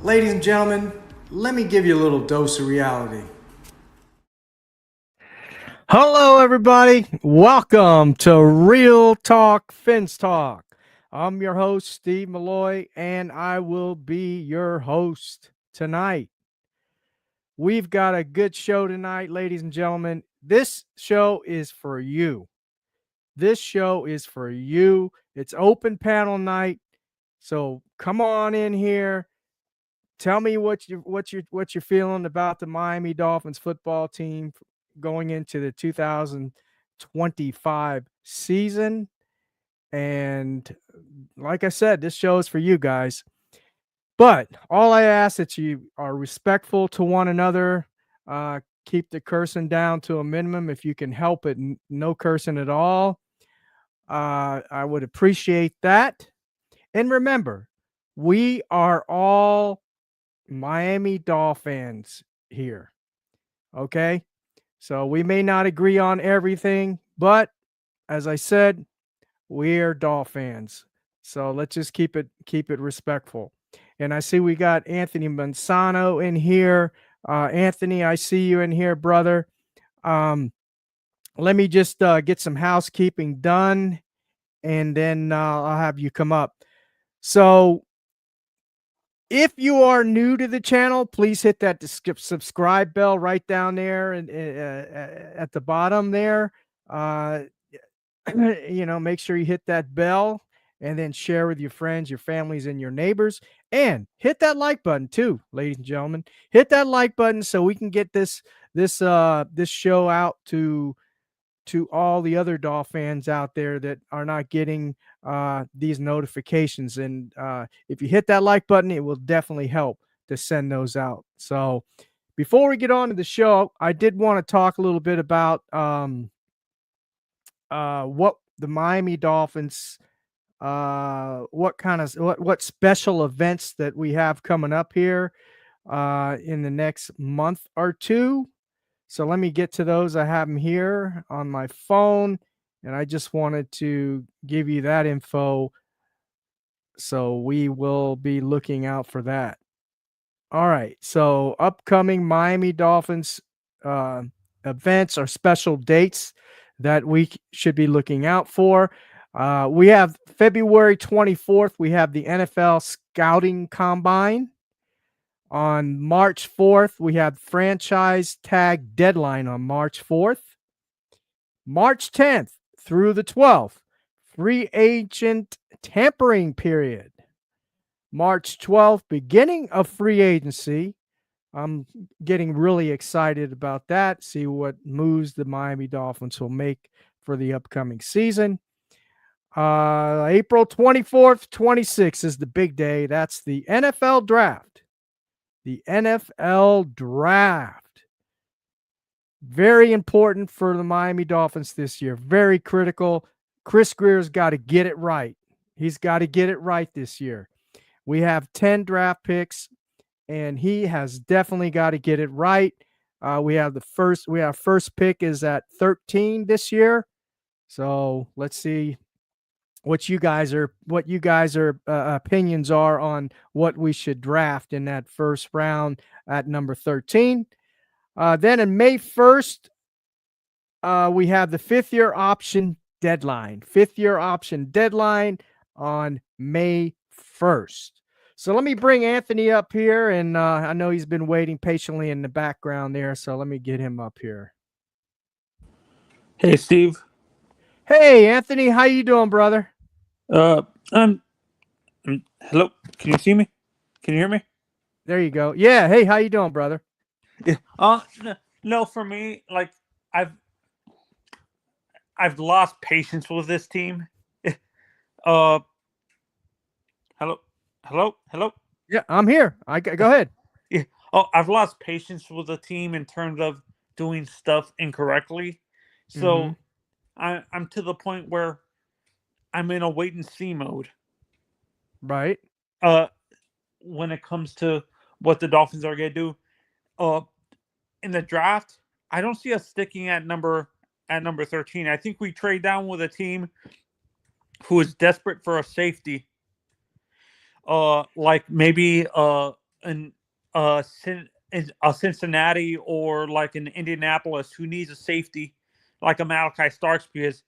Ladies and gentlemen, let me give you a little dose of reality. Hello, everybody. Welcome to Real Talk Fins Talk. I'm your host, Steve Molloy, and I will be your host tonight. We've got a good show tonight, ladies and gentlemen. This show is for you. This show is for you. It's open panel night. So come on in here. Tell me what you're feeling about the Miami Dolphins football team going into the 2025 season. And like I said, this show is for you guys. But all I ask that you are respectful to one another. Keep the cursing down to a minimum if you can help it. No cursing at all. I would appreciate that. And remember, we are all Miami Dolphins here. Okay. So we may not agree on everything, but as I said, we're Dolphins. So let's just keep it respectful. And I see we got Anthony Manzano in here. Anthony, I see you in here, brother. Let me just get some housekeeping done, and then I'll have you come up. So if you are new to the channel, please hit that subscribe bell right down there and at the bottom there. Make sure you hit that bell and then share with your friends, your families, and your neighbors. And hit that like button too, ladies and gentlemen. Hit that like button so we can get this show out to all the other Dolphin fans out there that are not getting these notifications. And if you hit that like button, it will definitely help to send those out. So before we get on to the show, I did want to talk a little bit about what the Miami Dolphins, what special events that we have coming up here in the next month or two. So let me get to those. I have them here on my phone, and I just wanted to give you that info. So we will be looking out for that. All right. So upcoming Miami Dolphins events or special dates that we should be looking out for. We have February 24th. We have the NFL Scouting Combine. On March 4th, we have franchise tag deadline on March 4th. March 10th through the 12th, free agent tampering period. March 12th, beginning of free agency. I'm getting really excited about that. See what moves the Miami Dolphins will make for the upcoming season. April 24th, 26th is the big day. That's the NFL draft. The NFL draft. Very important for the Miami Dolphins this year. Very critical. Chris Greer's got to get it right. He's got to get it right this year. We have 10 draft picks, and he has definitely got to get it right. We have first pick is at 13 this year. So let's see what you guys are opinions are on what we should draft in that first round at number 13. Then in May 1st, we have the fifth year option deadline on May 1st. So let me bring Anthony up here, and I know he's been waiting patiently in the background there, so let me get him up here. Hey, Steve. Hey, Anthony, how you doing, brother? Hello. Can you see me? Can you hear me? There you go. Yeah. Hey, how you doing, brother? Yeah. No, for me, like I've lost patience with this team. Hello. Yeah, I'm here. Go ahead. Yeah. I've lost patience with the team in terms of doing stuff incorrectly. So I'm to the point where I'm in a wait and see mode. Right. When it comes to what the Dolphins are going to do, in the draft, I don't see us sticking at number 13. I think we trade down with a team who is desperate for a safety. Like maybe an a Cincinnati or like an Indianapolis who needs a safety like a Malachi Starks, because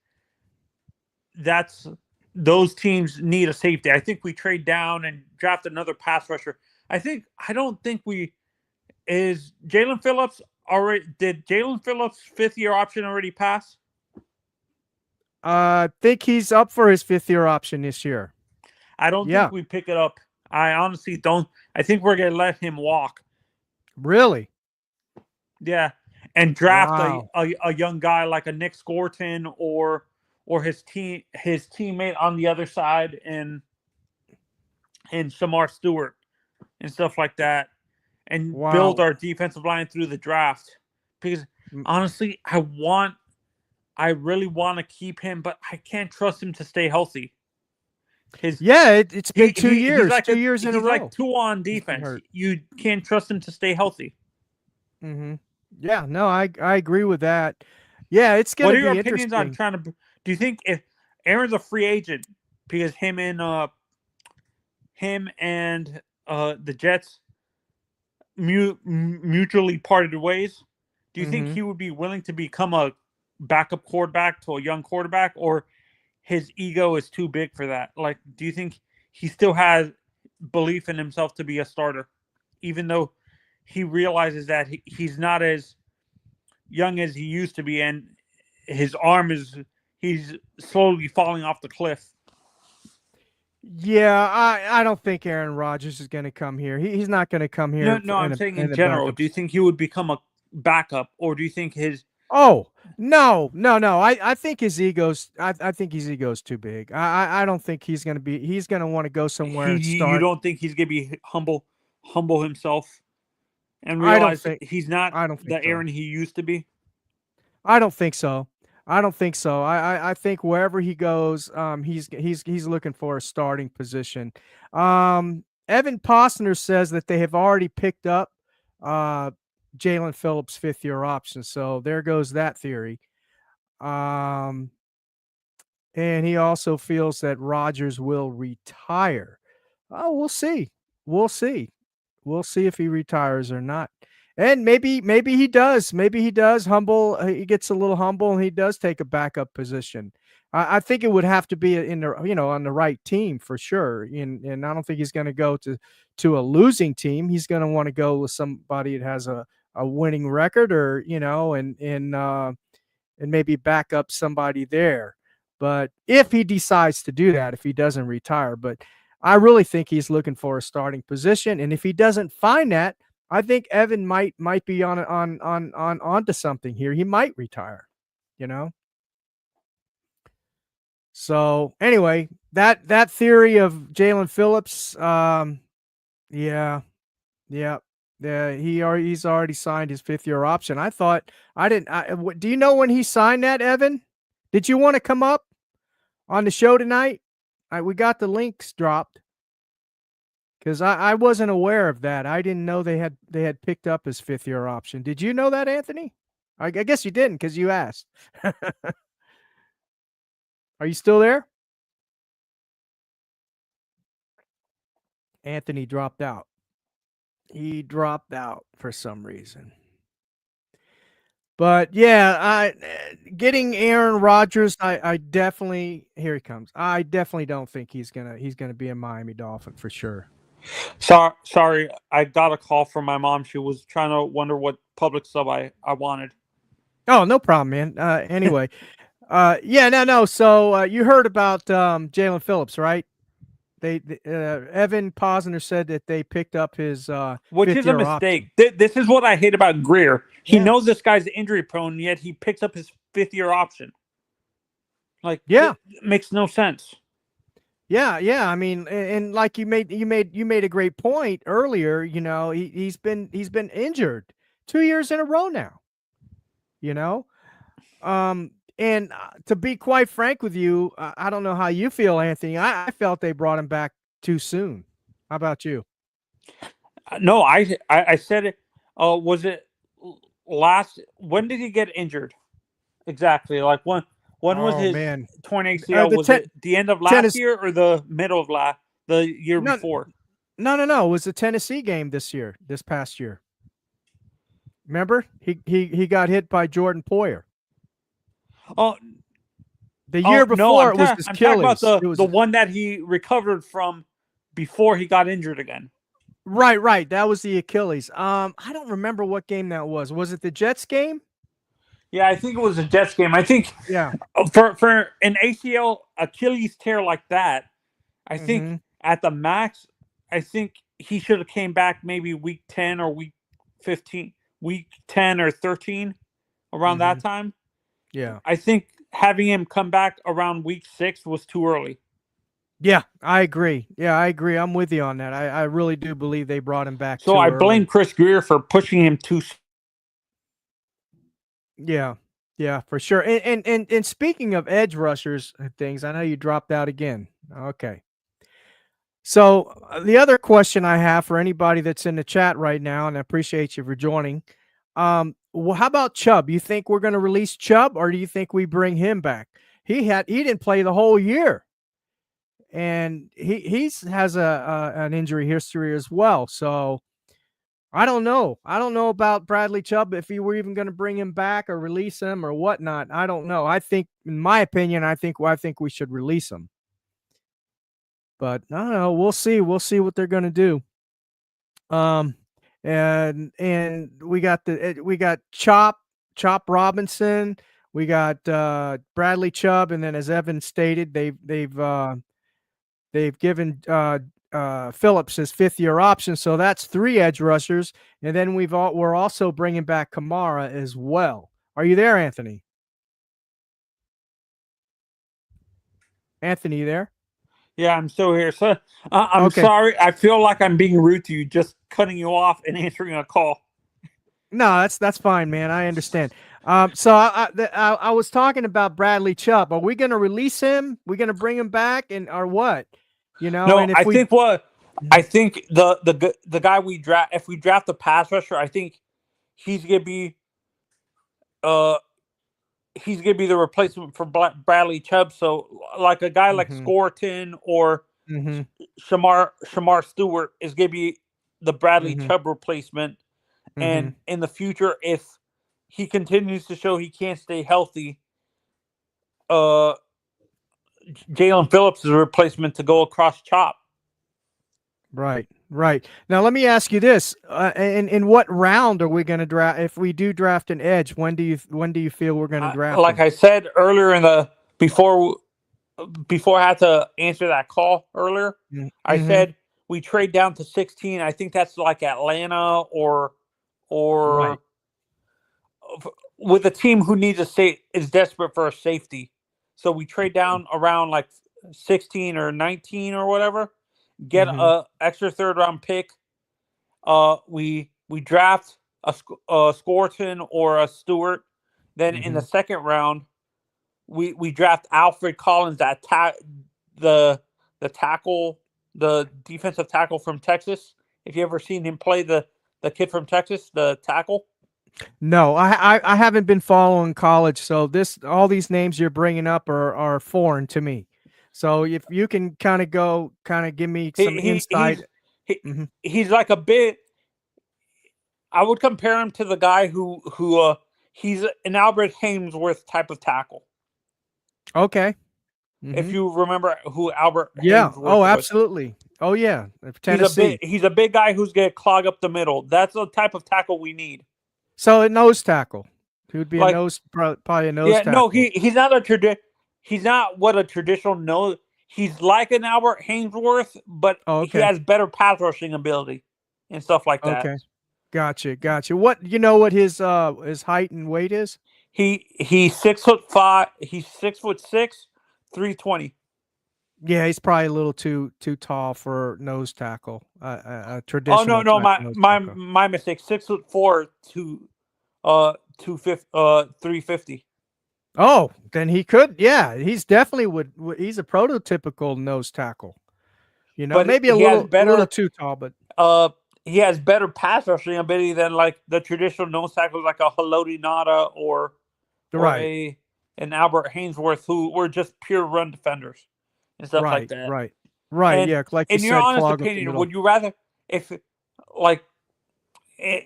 that's those teams need a safety. I think we trade down and draft another pass rusher. I don't think we is Jalen Phillips already did Jalen Phillips' 5th year option already pass? Think he's up for his 5th year option this year. I don't Yeah. think we pick it up. I honestly don't. I think we're gonna let him walk. Really? Yeah, and draft Wow. a young guy like a Nick Scorton or his teammate on the other side and Shamar Stewart and stuff like that, and build Wow. our defensive line through the draft. Because Mm, honestly, I really want to keep him, but I can't trust him to stay healthy. His Yeah, it's been two he's years, like 2 years in a he's like row. 2 on He's been defense. hurt. You can't trust him to stay healthy. Hmm. Yeah, no, I agree with that. Yeah, it's What gonna are your be opinions on interesting. trying to? Do you think if Aaron's a free agent because him and the Jets mutually parted ways? Do you think Hmm. he would be willing to become a backup quarterback to a young quarterback, or his ego is too big for that? Like, do you think he still has belief in himself to be a starter, even though he realizes that he's not as young as he used to be, and his arm is he's slowly falling off the cliff? Yeah, I don't think Aaron Rodgers is going to come here. He's not going to come No, here no, I'm saying in in a general. backup. Do you think he would become a backup, or do you think his Oh, no, no, no. I think his ego's. I think his ego's too big. I don't think he's going to be. He's going to want to go somewhere he and you start. don't think he's gonna be humble himself and I don't realize think. he's not I don't think the so. Aaron he used to be? I don't think so. I don't think so. I think wherever he goes, he's looking for a starting position. Evan Posner says that they have already picked up uh, Jalen Phillips' 5th year option. So there goes that theory. Um, and he also feels that Rodgers will retire. Oh, we'll see. We'll see. We'll see if he retires or not. And maybe he does. Maybe he does humble. He gets a little humble and he does take a backup position. I think it would have to be in the on the right team for sure. And I don't think he's going to go to a losing team. He's going to want to go with somebody that has a winning record, or and maybe back up somebody there. But if he decides to do that, if he doesn't retire, but I really think he's looking for a starting position. And if he doesn't find that, I think Evan might be on onto something here. He might retire, you know. So anyway, that theory of Jalen Phillips, yeah, yeah, yeah. He's already signed his 5th year option. I thought I didn't. Do you know when he signed that, Evan? Did you want to come up on the show tonight? We got the links dropped because I wasn't aware of that. I didn't know they had picked up his 5th year option. Did you know that, Anthony? I guess you didn't because you asked. Are you still there? Anthony dropped out. He dropped out for some reason. But yeah, I getting Aaron Rodgers. I definitely here he comes. I definitely don't think he's gonna be a Miami Dolphin for sure. Sorry, I got a call from my mom. She was trying to wonder what public sub I wanted. Oh, no problem, man. Anyway, yeah, no. So you heard about Jalen Phillips, right? Evan Posner said that they picked up his Which fifth is a year option. mistake. This is what I hate about Greer. He Yeah, knows this guy's injury prone, yet he picks up his 5th year option. Like, yeah, makes no sense. yeah. I mean, and like you made a great point earlier. You know, he's been injured 2 years in a row now. You know, um, and to be quite frank with you, I don't know how you feel, Anthony. I felt they brought him back too soon. How about you? No, I said it. Was it last? When did he get injured? Exactly. Like when was Oh his man, torn ACL? the Was it the end of last tennis. year or the middle of the year No, before? No, no, no. It was the Tennessee game this past year. Remember? He got hit by Jordan Poyer. Oh, The year oh no, before it was his I'm talking about Achilles. It the was one that he recovered from before he got injured again. right, right. That was the Achilles. I don't remember what game that was. Was it the Jets game? Yeah, I think it was a Jets game. I think Yeah. for an ACL Achilles tear like that, I think Mm-hmm. at the max, I think he should have came back maybe week 10 or week 15, week 10 or 13 around Mm-hmm. that time. Yeah. I think having him come back around week 6 was too early. Yeah, I agree. Yeah, I agree. I'm with you on that. I really do believe they brought him back So too I blame early. Chris Greer for pushing him too. Yeah. Yeah, for sure. And speaking of edge rushers and things, I know you dropped out again. Okay. So the other question I have for anybody that's in the chat right now, and I appreciate you for joining. Well, how about Chubb? You think we're going to release Chubb, or do you think we bring him back? He didn't play the whole year, and he's has a an injury history as well. So I don't know. I don't know about Bradley Chubb if we were even going to bring him back or release him or whatnot. I don't know. I think, in my opinion, I think we should release him. But I don't know. We'll see. We'll see what they're going to do. Um, and we got Chop Robinson. We got Bradley Chubb, and then as Evan stated, they've given Phillips his 5th-year option, so that's 3 edge rushers, and then we're also bringing back Kamara as well. Are you there, Anthony? Anthony, you there? Yeah, I'm still here. So I'm Okay. sorry. I feel like I'm being rude to you, just cutting you off and answering a call. No, that's fine, man. I understand. So I was talking about Bradley Chubb. Are we going to release him? We going to bring him back, and or what? No, And if I we, think what I think the guy we draft, if we draft a pass rusher, I think he's gonna be uh he's gonna be the replacement for Bradley Chubb. So like a guy like hmm Scorton or hmm Shamar Stewart is gonna be the Bradley hmm Chubb replacement. hmm And in the future, if he continues to show he can't stay healthy, uh, Jalen Phillips is a replacement to go across Chop. right, right. Now let me ask you this: in what round are we going to draft? If we do draft an edge, when do you feel we're going to draft Like him? I said earlier in the before I had to answer that call earlier, I Mm-hmm. said we trade down to 16. I think that's like Atlanta or Right. with a team who needs a is desperate for a safety. So we trade down around like 16 or 19 or whatever, get Mm-hmm. a extra third round pick. We draft a Scorton or a Stewart. Then in the Mm-hmm. second round, we draft Alfred Collins, the the tackle, the defensive tackle from Texas. If you ever seen him play, the kid from Texas, the tackle. No, I haven't been following college, so this all these names you're bringing up are foreign to me. So if you can kind of give me some He insight. he Hmm. he's like a bit. I would compare him to the guy who he's an Albert Hainsworth type of tackle. Okay. If Hmm. you remember who Albert Yeah. Hainsworth Oh, was, absolutely. Oh, yeah. Tennessee. he's a big guy who's gonna clog up the middle. That's the type of tackle we need. So a nose tackle. He would be a Like probably a nose yeah, no, tackle. he's not he's not what a traditional nose. He's like an Albert Hainsworth, but Oh, he okay. has better pass rushing ability and stuff like that. Okay. Gotcha. Gotcha. What you know what his height and weight is? He's 6'5". He's 6'6", 320. Yeah, he's probably a little too tall for nose tackle. A Oh no, traditional no, type my nose my tackle. my mistake. 6'4", 350. Oh, then he could. Yeah, he's definitely he's a prototypical nose tackle. But Maybe a little too tall, but uh he has better pass rushing ability than like the traditional nose tackles like a Haloti Nada or right, a an Albert Hainsworth who were just pure run defenders and stuff like right, that. right. Right. And Yeah. Like you in your said, honest clog up the opinion, middle. would you rather if like eh,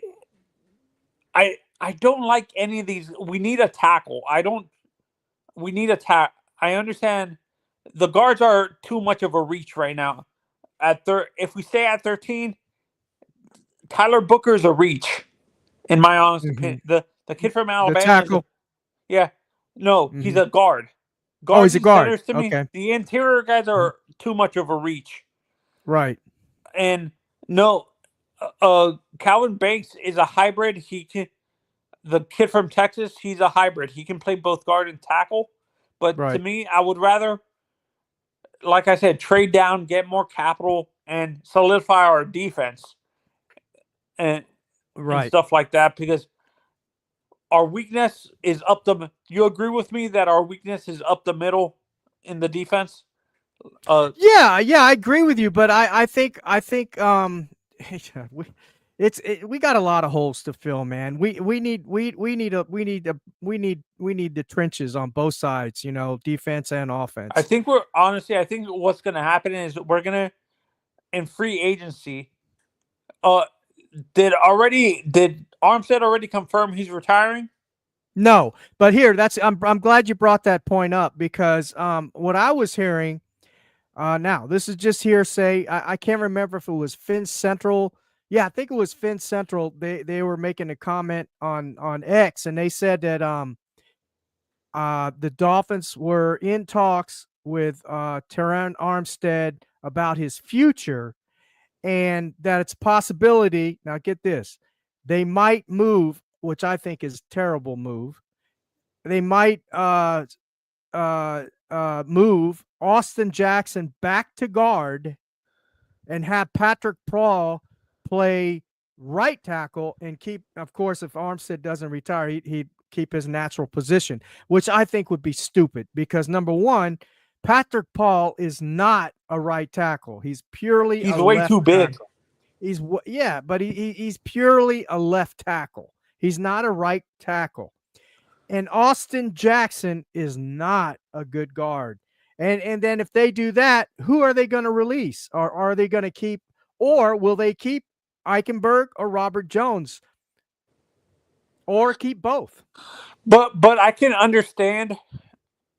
I don't like any of these. We need a tackle. I don't. We need a tack. I understand the guards are too much of a reach right now. If we stay at 13, Tyler Booker's a reach, in my honest opinion. Hmm. The kid from The Alabama is a tackle. yeah. No, he's Hmm. a guard. Oh, Guards he's a and guard. centers to me, Okay. the interior guys Mhm. are too much of a reach. Right. And no, Calvin Banks is a hybrid. He can the kid from Texas. He's a hybrid. He can play both guard and tackle. But to Right. me, I would rather, like I said, trade down, get more capital, and solidify our defense and Right. stuff like that. Because our weakness is up the. You agree with me that our weakness is up the middle in the defense? Uh, Yeah, yeah, I agree with you, but I think yeah, we got a lot of holes to fill, man. We need the trenches on both sides, defense and I offense. think we're honestly. I think what's going to happen is we're gonna in free agency. Uh, did Armstead already confirm he's retiring? No, but here I'm glad you brought that point up because what I was hearing now this is just hearsay. I can't remember if it was Fin Central. Yeah, I think it was Fin Central. They were making a comment on X and they said that the Dolphins were in talks with Terran Armstead about his future and that it's a possibility. Now, get this, they might move, which I think is a terrible move. They might move Austin Jackson back to guard and have Patrick Paul play right tackle and keep, of course, if Armstead doesn't retire, he'd keep his natural position, which I think would be stupid because number one, Patrick Paul is not a right tackle. He's purely He's a way left too big. tackle. Yeah, but he's purely a left tackle. He's not a right tackle. And Austin Jackson is not a good guard. And then if they do that, who are they going to release? Or are they going to keep, or will they keep Eichenberg or Robert Jones, or keep both? But I can understand.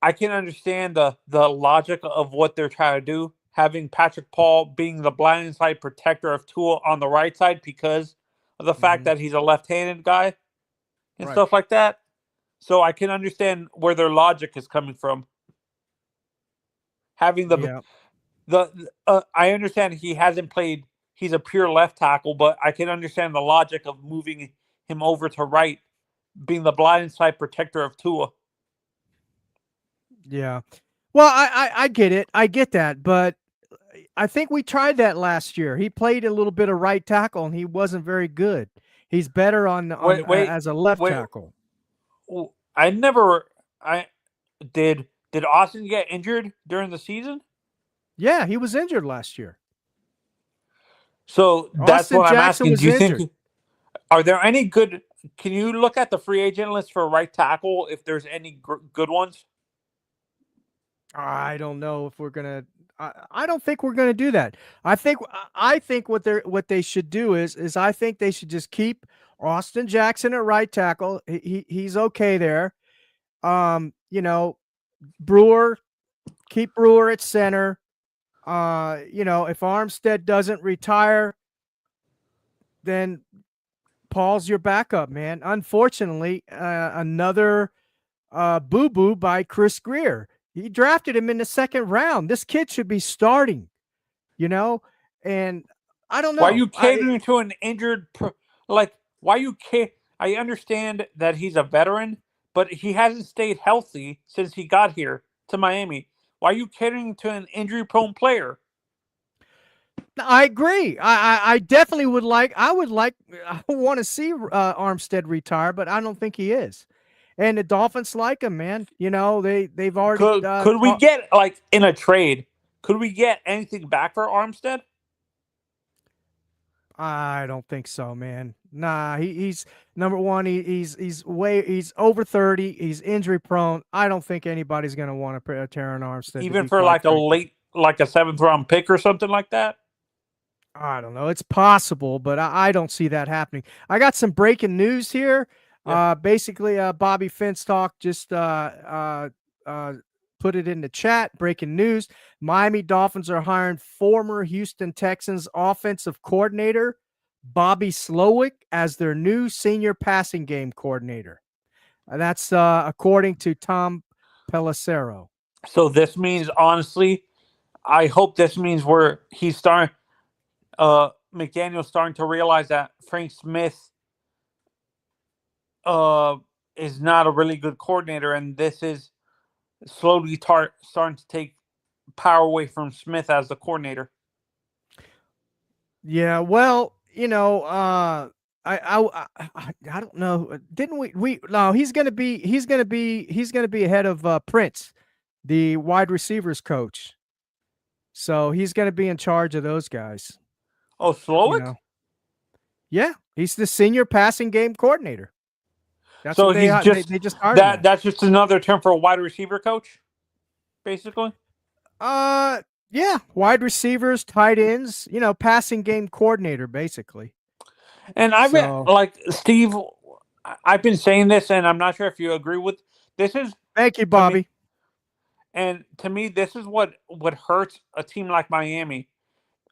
I can understand the logic of what they're trying to do. Having Patrick Paul being the blind side protector of Tua on the right side because of the fact Mm-hmm. that he's a left-handed guy and Right. stuff like that. So I can understand where their logic is coming from. Having Yeah. I understand he hasn't played. He's a pure left tackle, but I can understand the logic of moving him over to right, being the blind side protector of Tua. Yeah. Well, I get it. I get that. But I think we tried that last year. He played a little bit of right tackle and he wasn't very good. He's better on Wait, wait, as a left wait. tackle. I never. I did. Did Austin get injured during the season? Yeah, he was injured last year. So that's Austin what I'm Jackson asking. Do was you think injured. are there any good? Can you look at the free agent list for right tackle if there's any good ones? I don't know if we're gonna. I don't think we're gonna do that. I think what they should do is I think they should just keep Austin Jackson at right tackle. He's okay there. Brewer, keep Brewer at center. If Armstead doesn't retire, then Paul's your backup, man. Unfortunately, another boo boo by Chris Greer. He drafted him in the second round. This kid should be starting, you know, and I don't Why are know. you catering to an injured? Like why you I understand that he's a veteran, but he hasn't stayed healthy since he got here to Miami. Why are you catering to an injury-prone player? I agree. I definitely would like. I want to see Armstead retire, but I don't think he is. And the Dolphins like him, man. They've already Could we talked. get like in a trade? Could we get anything back for Armstead? I don't think so, man. Nah, he's number one. He's over 30. He's injury prone. I don't think anybody's gonna want to put a Terran Armstead, to Even be for quite like a frankly. like a 7th round pick or something like that. I don't know. It's possible, but I don't see that happening. I got some breaking news here. Yeah. Basically, Bobby Finstock just uh, put it in the chat. Breaking news: Miami Dolphins are hiring former Houston Texans offensive coordinator Bobby Slowick as their new senior passing game coordinator. That's according to Tom Pelissero. So this means, honestly, I hope this means where he's starting. McDaniel's starting to realize that Frank Smith uh is not a really good coordinator, and this is slowly starting to take power away from Smith as the coordinator. Yeah, well, I don't know. Didn't we no, he's gonna be ahead of Prince, the wide receivers coach. So he's gonna be in charge of those guys. Oh, You Slowick? know. Yeah, he's the senior passing game coordinator. That's So what he's they just hired him as. that's just another term for a wide receiver coach, basically. Uh yeah, wide receivers, tight ends, passing game coordinator basically. And I've been So like Steve. I've been saying this, and I'm not sure if you agree with this. Is thank you, to me, Bobby. and to me, this is what hurts a team like Miami.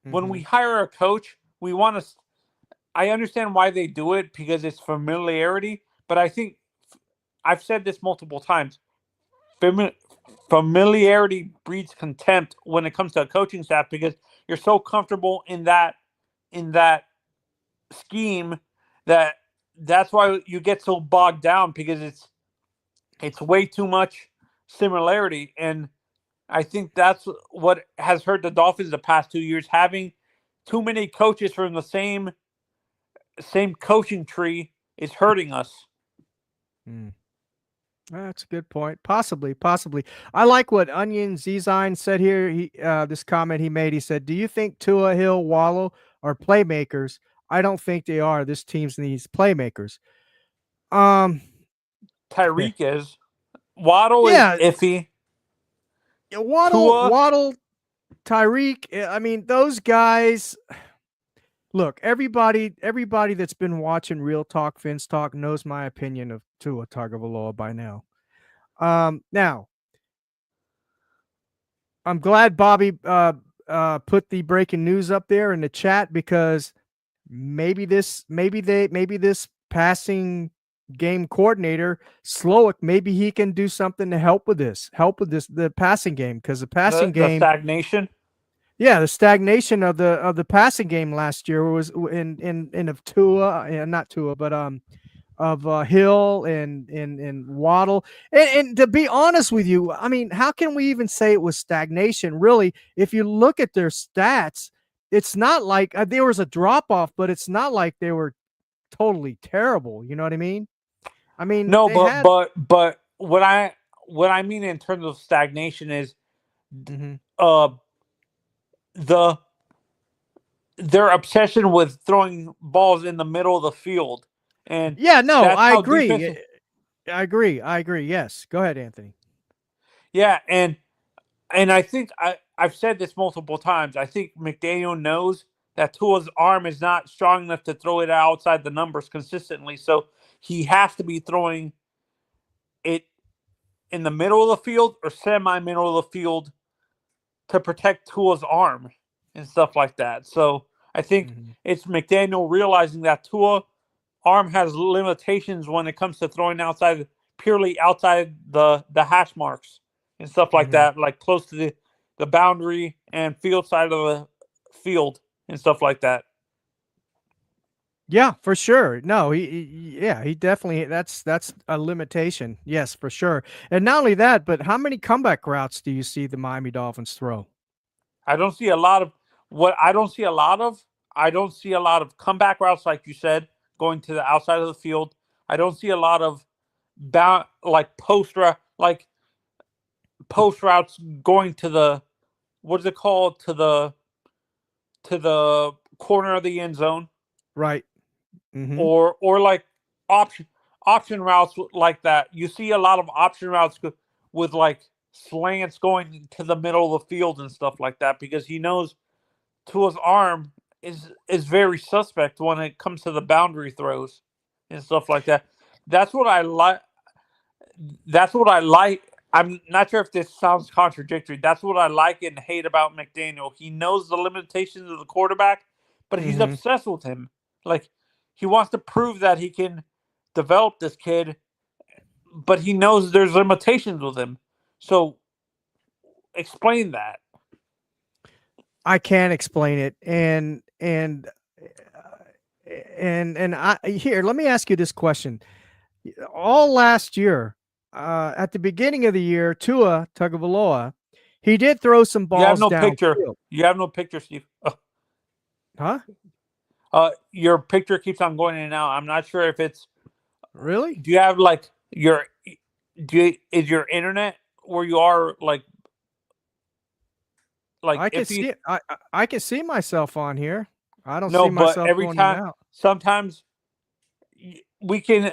When we Hmm. hire a coach, we want to. I understand why they do it because it's familiarity, but I think I've said this multiple times. Fami- Familiarity breeds contempt when it comes to a coaching staff because you're so comfortable in that scheme that that's why you get so bogged down because it's way too much similarity. And I think that's what has hurt the Dolphins the past 2 years, having too many coaches from the same coaching tree is hurting us. Mm. That's a good point. Possibly, possibly. I like what Onion Zizine said here. This comment he made. He said, "Do you think Tua, Hill, Wallow are playmakers? I don't think they are. This team needs playmakers." Um, Tyreek is. Waddle is yeah, iffy. Waddle, Tua, Waddle, Tyreek. I mean, those guys. Look, everybody that's been watching Real Talk, Fins Talk knows my opinion of Tua Tagovailoa by now. Now I'm glad Bobby put the breaking news up there in the chat because maybe this passing game coordinator Slowick, maybe he can do something to help with this the passing game because the the passing the game, stagnation. yeah, the stagnation of the passing game last year was in of Tua, not Tua, but of Hill and Waddle. And to be honest with you, I mean, how can we even say it was stagnation? Really, if you look at their stats, it's not like there was a drop off, but it's not like they were totally terrible. You know what I mean? I mean, No, they but had. but but what I mean in terms of stagnation is Mhm. uh the their obsession with throwing balls in the middle of the field, and Yeah, no, that's I how agree. defensive. I agree. I agree. Yes, go ahead, Anthony. Yeah, and I think I've said this multiple times. I think McDaniel knows that Tua's arm is not strong enough to throw it outside the numbers consistently, so he has to be throwing it in the middle of the field or semi middle of the field to protect Tua's arm and stuff like that. So I think Mhm. it's McDaniel realizing that Tua arm has limitations when it comes to throwing outside, purely outside the hash marks and stuff like Mhm. that, like close to the boundary and field side of the field and stuff like that. Yeah, for sure. No, yeah, he definitely that's a limitation. Yes, for sure. And not only that, but how many comeback routes do you see the Miami Dolphins throw? I don't see a lot of what I don't see a lot of. I don't see a lot of comeback routes, like you said, going to the outside of the field. I don't see a lot of like post routes going to the what is it called to the corner of the end zone, Right. Mhm. or like option option routes like that. You see a lot of option routes with like slants going to the middle of the field and stuff like that because he knows Tua's arm is very suspect when it comes to the boundary throws and stuff like that. That's what I like. That's what I like. I'm not sure if this sounds contradictory. That's what I like and hate about McDaniel. He knows the limitations of the quarterback, but he's Mm-hmm. obsessed with him. Like he wants to prove that he can develop this kid, but he knows there's limitations with him. So explain that. I can't explain it, and I here. Let me ask you this question: all last year, at the beginning of the year, Tua Tagovailoa, he did throw some You have balls no picture. downfield. You have no picture, Steve. Huh? Your picture keeps on going in and out. I'm not sure if it's. Really? Do you have like your? Is your internet where you are like I can iffy? see it. I can see myself on here. I don't No, see but myself every going in and time, out. sometimes we can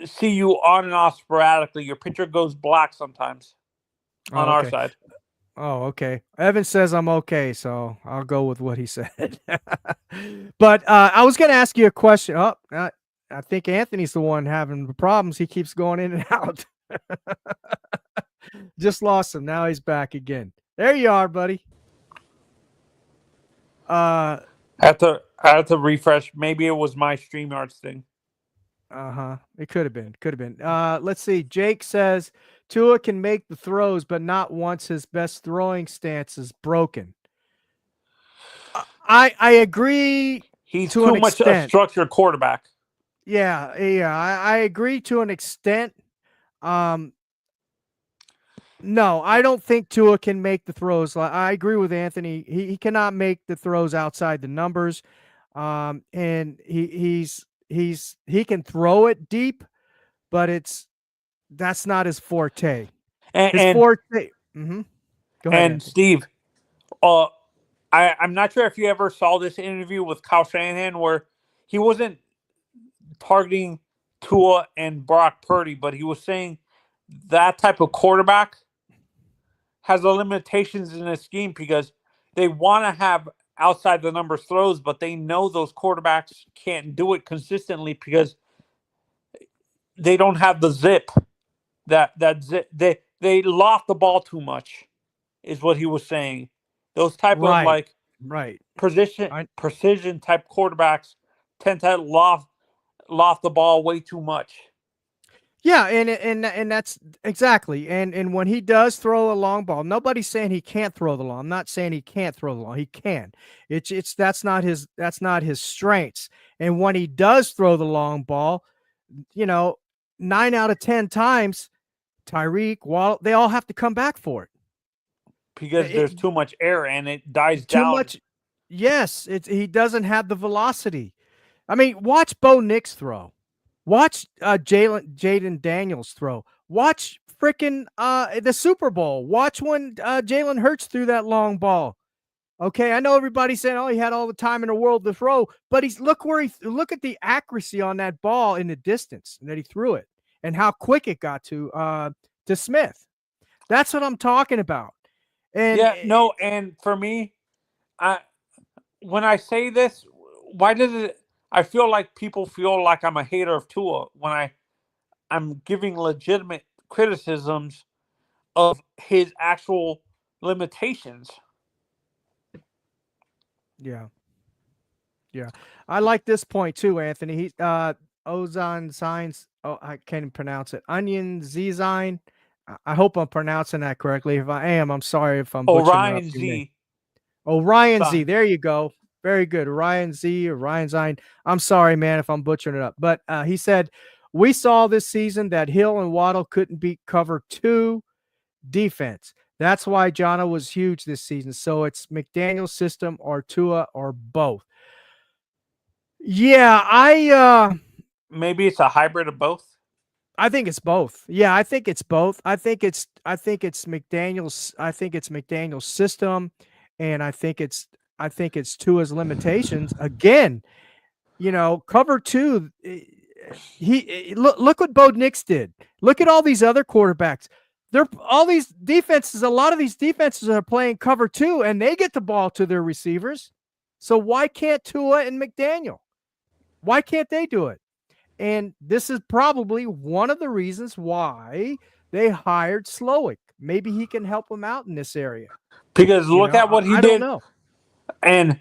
see you on and off sporadically. Your picture goes black sometimes on Oh, our okay. side. Oh, okay. Evan says I'm okay, so I'll go with what he said. But I was going to ask you a question. Oh, I think Anthony's the one having the problems. He keeps going in and out. Just lost him. Now he's back again. There you are, buddy. Uh I have to refresh. Maybe it was my StreamYards thing. uh-huh. It could have been. Could have been. Let's see. Jake says Tua can make the throws, but not once his best throwing stance is broken. I agree He's to too an much a extent. structured quarterback. Yeah, I agree to an extent. Um, no, I don't think Tua can make the throws. I agree with Anthony. He cannot make the throws outside the numbers. And he can throw it deep, but that's not his forte. And His and, forte. Mm-hmm. Go ahead, and Anthony. Steve, I'm not sure if you ever saw this interview with Kyle Shanahan where he wasn't targeting Tua and Brock Purdy, but he was saying that type of quarterback has the limitations in his scheme because they want to have outside the numbers throws, but they know those quarterbacks can't do it consistently because they don't have the zip. That zip, they loft the ball too much, is what he was saying. Those type of Right, like right. precision type quarterbacks tend to loft the ball way too much. Yeah, and that's exactly. And when he does throw a long ball, nobody's saying he can't throw the long. I'm not saying he can't throw the long. He can. It's that's not his strengths. And when he does throw the long ball, you know, 9 out of 10 times, Tyreek, Waddle, they all have to come back for it. Because there's It- too much air and it dies too down. much. Yes, he doesn't have the velocity. I mean, watch Bo Nix throw. Watch Jaden Daniels throw. Watch freaking the Super Bowl. Watch when Jalen Hurts threw that long ball. Okay, I know everybody's saying, "Oh, he had all the time in the world to throw," but look at the accuracy on that ball in the distance that he threw it, and how quick it got to Smith. That's what I'm talking about. And Yeah, no, and for me, I when I say this, why does it? I feel like people feel like I'm a hater of Tua when I'm giving legitimate criticisms of his actual limitations. yeah, yeah, I like this point too, Anthony. He Ozon signs. Oh, I can't even pronounce it. Onion Zine. I hope I'm pronouncing that correctly. If I am, I'm sorry if I'm butchering up Orion your name. Z Orion Z. signs. There you go. Very good. Orion Z or Ryan Zine. I'm sorry, man, if I'm butchering it up. But he said, we saw this season that Hill and Waddle couldn't beat cover two defense. That's why Jono was huge this season. So it's McDaniel's system or Tua or both. Yeah, Maybe it's a hybrid of both. I think it's both. Yeah, I think it's both. I think it's McDaniel's system, and I think it's Tua's limitations. Again, cover two. Look what Bo Nix did. Look at all these other quarterbacks. they're all these defenses. A lot of these defenses are playing cover 2, and they get the ball to their receivers. So why can't Tua and McDaniel? Why can't they do it? And this is probably one of the reasons why they hired Slowick. Maybe he can help them out in this area. Because look at what he I don't did, know. and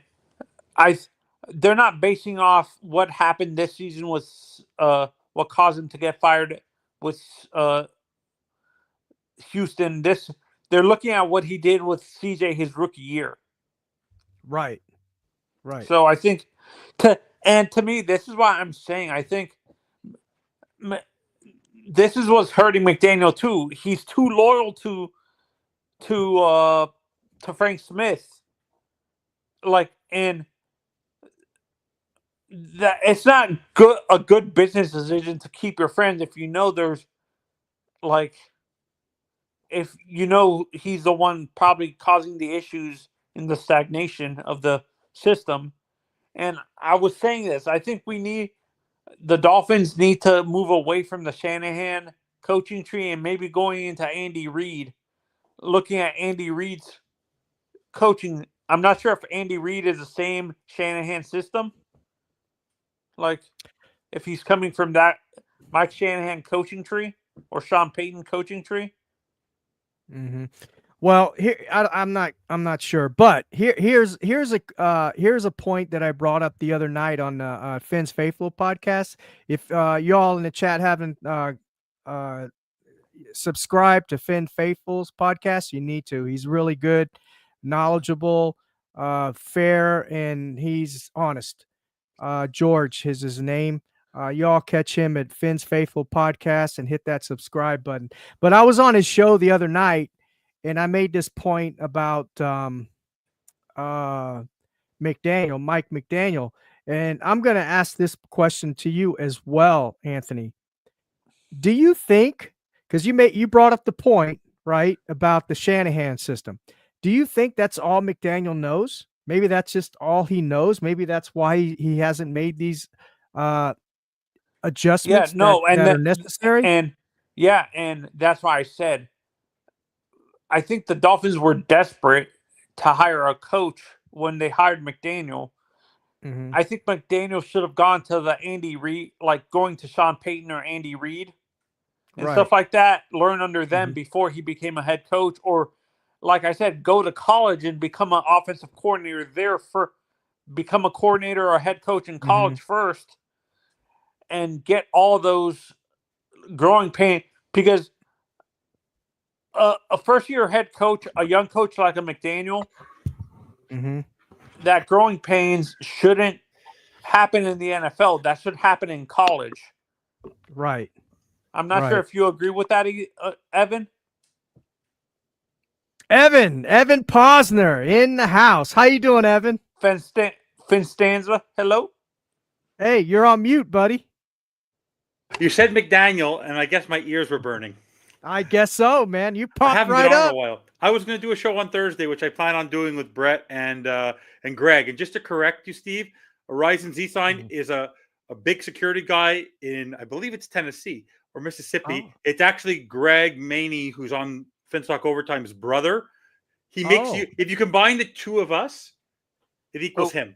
they're not basing off what happened this season with what caused him to get fired with Houston. They're looking at what he did with CJ his rookie year. Right. Right. So I think to me, this is why I'm saying I think this is what's hurting McDaniel too. He's too loyal to Frank Smith. Like, and that it's not a good business decision to keep your friends if you know there's like if you know he's the one probably causing the issues in the stagnation of the system. And I was saying this, I think the Dolphins need to move away from the Shanahan coaching tree and maybe going into Andy Reid, looking at Andy Reid's coaching. I'm not sure if Andy Reid is the same Shanahan system. Like, if he's coming from that Mike Shanahan coaching tree or Sean Payton coaching tree. Mm-hmm. Well, here I'm not sure, but here's a point that I brought up the other night on Finn's Faithful podcast. If y'all in the chat haven't subscribed to Finn Faithful's podcast, you need to. He's really good, knowledgeable, fair, and he's honest. George is his name. Y'all catch him at Finn's Faithful podcast and hit that subscribe button. But I was on his show the other night, and I made this point about Mike McDaniel, and I'm going to ask this question to you as well, Anthony. Do you think, because you brought up the point, right, about the Shanahan system, do you think that's all McDaniel knows? Maybe that's just all he knows. Maybe that's why he hasn't made these adjustments that are necessary. And that's why I said I think the Dolphins were desperate to hire a coach when they hired McDaniel. Mm-hmm. I think McDaniel should have gone to the Andy Reid, like going to Sean Payton or Andy Reid and stuff like that, learn under them before he became a head coach, or like I said, go to college and become an offensive coordinator there become a coordinator or a head coach in college first and get all those growing pain, because a first-year head coach, a young coach like a McDaniel, that growing pains shouldn't happen in the NFL. That should happen in college. Right. I'm not sure if you agree with that, Evan. Evan Posner in the house. How you doing, Evan? Finstanza, hello. Hey, you're on mute, buddy. You said McDaniel, and I guess my ears were burning. I guess so, man. You popped I haven't right been on up. in a while. I was going to do a show on Thursday, which I plan on doing with Brett and Greg. And just to correct you, Steve, Horizon Z Sign is a big security guy in, I believe it's Tennessee or Mississippi. Oh. It's actually Greg Maney, who's on Finstock Overtime's brother. He makes you, if you combine the two of us, it equals him.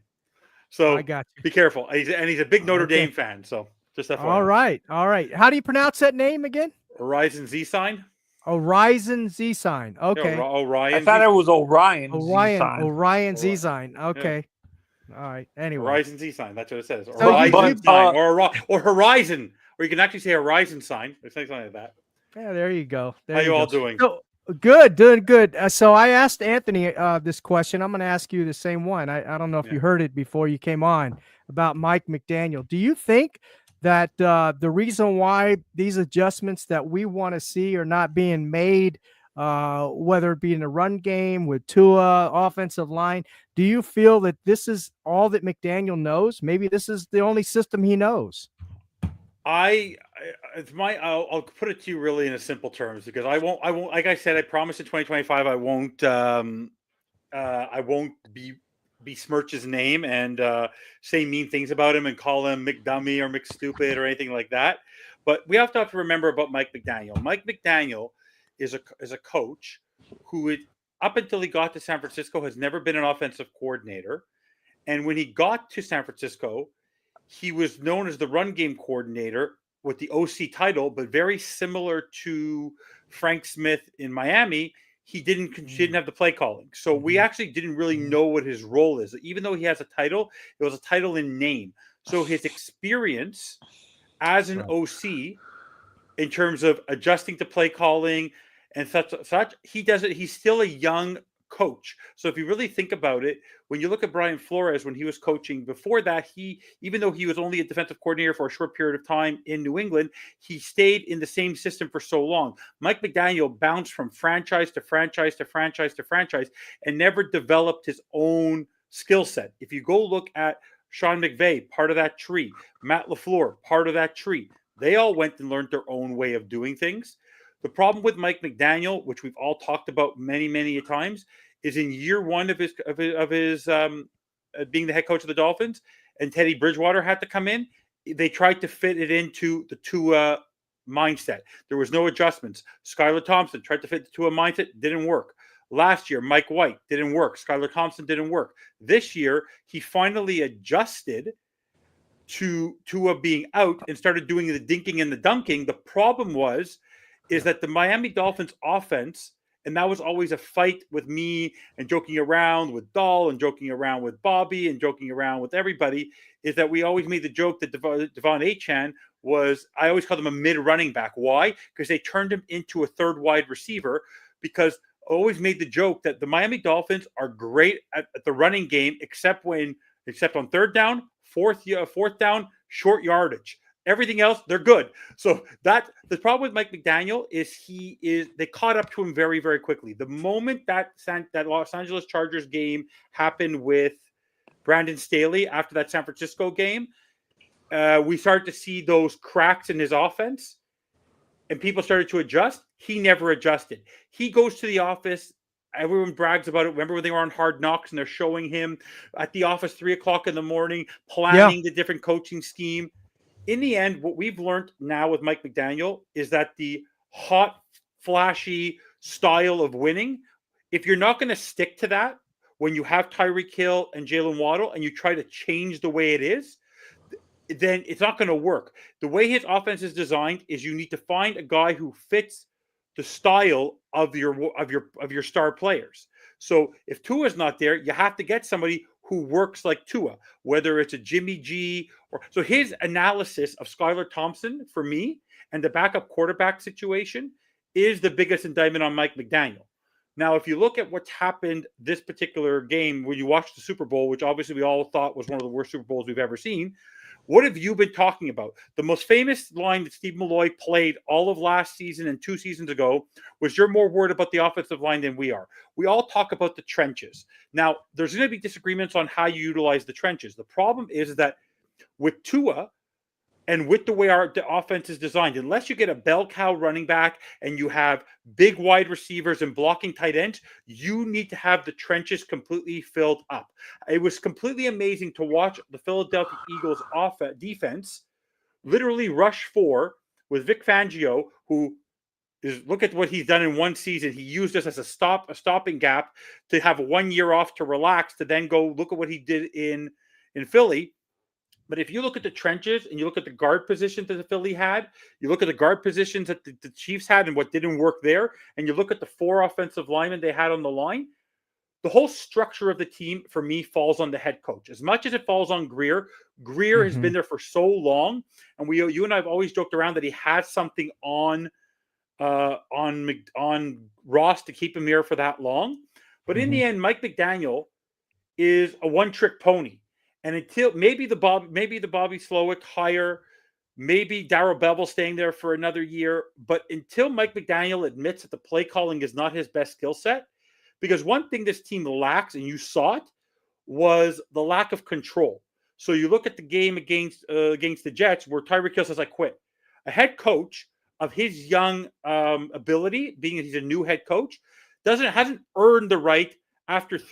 So I got you. Be careful. He's a big Notre Dame fan. So just FYI. All right. How do you pronounce that name again? Horizon Z Sign. Horizon Z Sign. Okay. Yeah, Orion. I thought it was Orion. Orion Z Sign. Okay. Yeah. All right. Anyway. Horizon Z Sign. That's what it says. So Horizon sign or Horizon, or you can actually say Horizon sign. Or something like that. Yeah, there you go. How you all doing? So, good, doing good. So I asked Anthony this question. I'm going to ask you the same one. I don't know if you heard it before you came on about Mike McDaniel. Do you think that the reason why these adjustments that we want to see are not being made, whether it be in the run game with Tua, offensive line, do you feel that this is all that McDaniel knows? Maybe this is the only system he knows. I'll put it to you really in a simple terms, because I won't like I said, I promise in 2025 I won't besmirch his name and say mean things about him and call him McDummy or McStupid or anything like that. But we have to remember about Mike McDaniel. Mike McDaniel is a coach who, up until he got to San Francisco, has never been an offensive coordinator. And when he got to San Francisco, he was known as the run game coordinator with the OC title, but very similar to Frank Smith in Miami. He didn't have the play calling. So we actually didn't really know what his role is. Even though he has a title, it was a title in name. So his experience as an OC in terms of adjusting to play calling and such, he does it. He's still a young coach. So if you really think about it, when you look at Brian Flores, when he was coaching before that, even though he was only a defensive coordinator for a short period of time in New England, he stayed in the same system for so long. Mike McDaniel bounced from franchise to franchise to franchise to franchise and never developed his own skill set. If you go look at Sean McVay, part of that tree, Matt LaFleur, part of that tree, they all went and learned their own way of doing things. The problem with Mike McDaniel, which we've all talked about many, many times, is in year one of his being the head coach of the Dolphins, and Teddy Bridgewater had to come in. They tried to fit it into the Tua mindset. There was no adjustments. Skylar Thompson tried to fit the Tua mindset, didn't work. Last year, Mike White didn't work. Skylar Thompson didn't work. This year, he finally adjusted to Tua being out and started doing the dinking and the dunking. The problem is that the Miami Dolphins offense, and that was always a fight with me and joking around with Dahl and joking around with Bobby and joking around with everybody, is that we always made the joke that Devon Achane was, I always called him a mid running back. Why? Because they turned him into a third wide receiver, because I always made the joke that the Miami Dolphins are great at the running game, except on third down, fourth down, short yardage. Everything else, they're good. So the problem with Mike McDaniel is they caught up to him very, very quickly. The moment that Los Angeles Chargers game happened with Brandon Staley after that San Francisco game, we started to see those cracks in his offense, and people started to adjust. He never adjusted. He goes to the office. Everyone brags about it. Remember when they were on Hard Knocks and they're showing him at the office 3:00 in the morning, planning the different coaching scheme. In the end, what we've learned now with Mike McDaniel is that the hot, flashy style of winning, if you're not going to stick to that when you have Tyreek Hill and Jalen Waddle and you try to change the way it is, then it's not going to work. The way his offense is designed is you need to find a guy who fits the style of your star players. So if Tua's not there, you have to get somebody who works like Tua, whether it's a Jimmy G or so. His analysis of Skylar Thompson for me and the backup quarterback situation is the biggest indictment on Mike McDaniel. Now, if you look at what's happened this particular game, when you watch the Super Bowl, which obviously we all thought was one of the worst Super Bowls we've ever seen, what have you been talking about? The most famous line that Steve Molloy played all of last season and 2 seasons ago was, "You're more worried about the offensive line than we are." We all talk about the trenches. Now, there's going to be disagreements on how you utilize the trenches. The problem is that with Tua and with the way the offense is designed, unless you get a bell cow running back and you have big wide receivers and blocking tight ends, you need to have the trenches completely filled up. It was completely amazing to watch the Philadelphia Eagles defense literally rush 4 with Vic Fangio, who is, look at what he's done in one season. He used this as a stopping gap to have 1 year off to relax, to then go look at what he did in Philly. But if you look at the trenches and you look at the guard positions that the Philly had, you look at the guard positions that the Chiefs had and what didn't work there, and you look at the 4 offensive linemen they had on the line, the whole structure of the team for me falls on the head coach. As much as it falls on Greer has been there for so long, and you and I have always joked around that he has something on Ross to keep him here for that long. But in the end, Mike McDaniel is a one-trick pony. And until maybe the Bobby Slowick hire, maybe Darrell Bevel staying there for another year, but until Mike McDaniel admits that the play calling is not his best skill set, because one thing this team lacks, and you saw it, was the lack of control. So you look at the game against the Jets, where Tyreek Hill says, "I quit." A head coach of his young ability, being that he's a new head coach, hasn't earned the right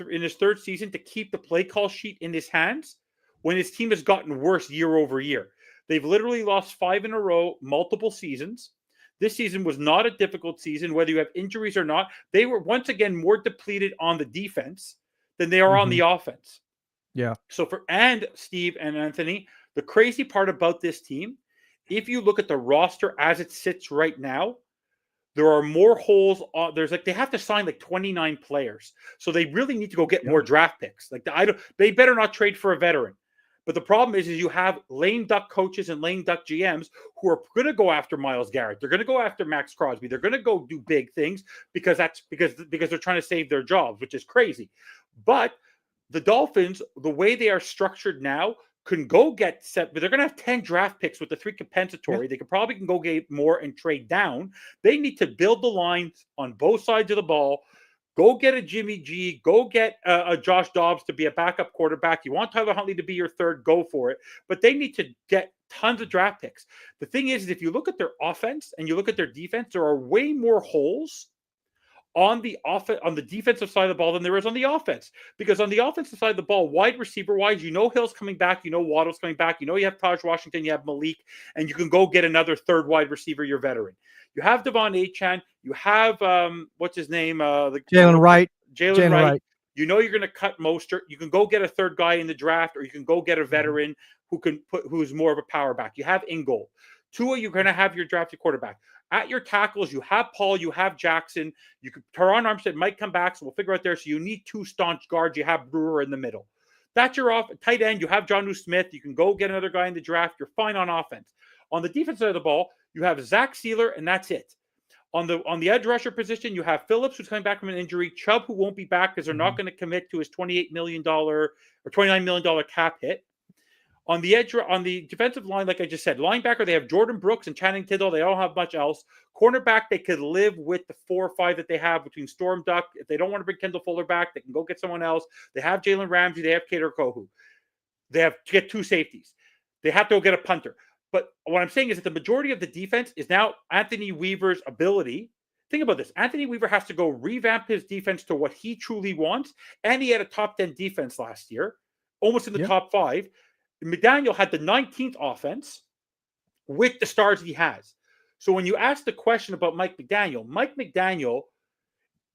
in his third season to keep the play call sheet in his hands when his team has gotten worse year over year. They've literally lost 5 in a row, multiple seasons. This season was not a difficult season, whether you have injuries or not. They were once again more depleted on the defense than they are on the offense. Yeah. So and Steve and Anthony, the crazy part about this team, if you look at the roster as it sits right now, there are more holes. They have to sign like 29 players, so they really need to go get more draft picks. They better not trade for a veteran. But the problem is you have lame duck coaches and lame duck GMs who are going to go after Myles Garrett. They're going to go after Max Crosby. They're going to go do big things because they're trying to save their jobs, which is crazy. But the Dolphins, the way they are structured now, can go get set, but they're going to have 10 draft picks with the 3 compensatory. They could probably go get more and trade down. They need to build the lines on both sides of the ball. Go get a Jimmy G. Go get a Josh Dobbs to be a backup quarterback. You want Tyler Huntley to be your third, go for it. But they need to get tons of draft picks. The thing is if you look at their offense and you look at their defense, there are way more holes on the defensive side of the ball than there is on the offense. Because on the offensive side of the ball, wide receiver wise, Hill's coming back, Waddle's coming back, you have Taj Washington, you have Malik, and you can go get another third wide receiver, your veteran. You have Devon Achane, you have what's his name? Jalen Wright. Jalen Wright. You're going to cut Mostert. You can go get a third guy in the draft, or you can go get a veteran who's more of a power back. You have Ingold. Tua, you're going to have your drafted quarterback. At your tackles, you have Paul, you have Jackson. Teron Armstead might come back, so we'll figure out there. So you need 2 staunch guards. You have Brewer in the middle. That's your tight end. You have Jonnu Smith. You can go get another guy in the draft. You're fine on offense. On the defense side of the ball, you have Zach Sealer, and that's it. On the edge rusher position, you have Phillips, who's coming back from an injury. Chubb, who won't be back because they're not going to commit to his $28 million or $29 million cap hit. On the defensive line, like I just said, linebacker, they have Jordan Brooks and Channing Tindall. They don't have much else. Cornerback, they could live with the 4 or 5 that they have between Storm Duck. If they don't want to bring Kendall Fuller back, they can go get someone else. They have Jalen Ramsey. They have Kader Kohu. They have to get 2 safeties. They have to go get a punter. But what I'm saying is that the majority of the defense is now Anthony Weaver's ability. Think about this. Anthony Weaver has to go revamp his defense to what he truly wants. And he had a top 10 defense last year, almost in the top 5. McDaniel had the 19th offense with the stars he has. So when you ask the question about Mike McDaniel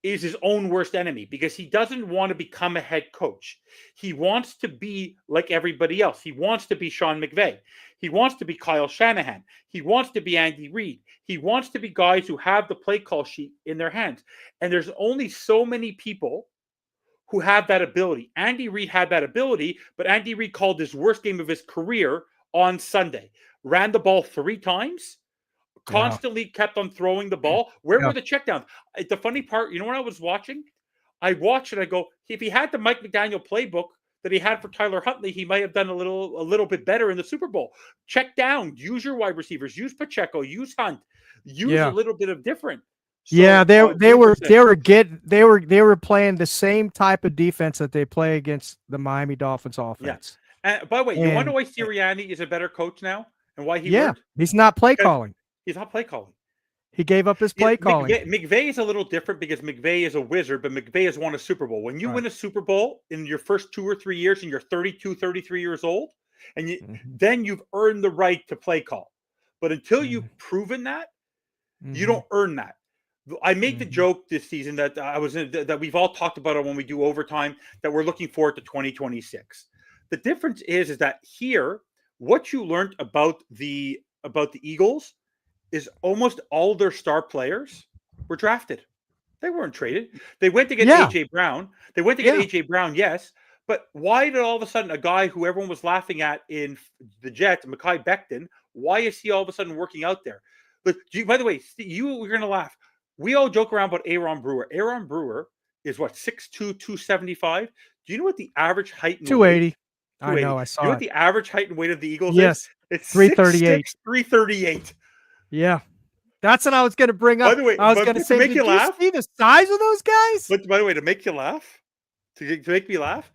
is his own worst enemy because he doesn't want to become a head coach. He wants to be like everybody else. He wants to be Sean McVay. He wants to be Kyle Shanahan. He wants to be Andy Reid. He wants to be guys who have the play call sheet in their hands. And there's only so many people who have that ability. Andy Reid had that ability, but Andy Reid called his worst game of his career on Sunday. Ran the ball 3 times, constantly kept on throwing the ball. Where were the checkdowns? The funny part, when I was watching, I watched and I go, if he had the Mike McDaniel playbook that he had for Tyler Huntley, he might have done a little bit better in the Super Bowl. Check down, use your wide receivers, use Pacheco, use Hunt, use a little bit of different. So, they were playing the same type of defense that they play against the Miami Dolphins offense. Yeah. And by the way, you wonder why Sirianni is a better coach now and why he learned? He's not play calling. He's not play calling. He gave up his play calling. McVay is a little different because McVay is a wizard, but McVay has won a Super Bowl. When you win a Super Bowl in your first 2 or 3 years and you're 32, 33 years old, and then you've earned the right to play call. But until you've proven that, you don't earn that. I made the joke this season that that we've all talked about it when we do overtime, that we're looking forward to 2026. The difference is that here, what you learned about the Eagles is almost all their star players were drafted. They weren't traded. They went to get AJ Brown. AJ Brown, yes. But why did all of a sudden a guy who everyone was laughing at in the Jets, Mekhi Becton, why is he all of a sudden working out there? But by the way, we're going to laugh. We all joke around about Aaron Brewer. Aaron Brewer is what, 6'2", 275? Do you know what the average height and 280. weight? 280. I know, I saw You know it. what the average height and weight of the Eagles is? It's 338. 6'6", 338. Yeah. That's what I was going to bring up. By the way, I was going to say, did you see the size of those guys? But by the way, to make you laugh, to make me laugh,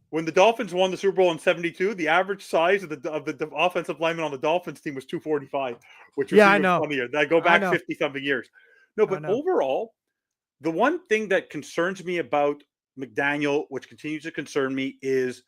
when the Dolphins won the Super Bowl in 72, the average size of the offensive lineman on the Dolphins team was 245, which was even funnier. I go back 50-something years. No, but overall, the one thing that concerns me about McDaniel, which continues to concern me, is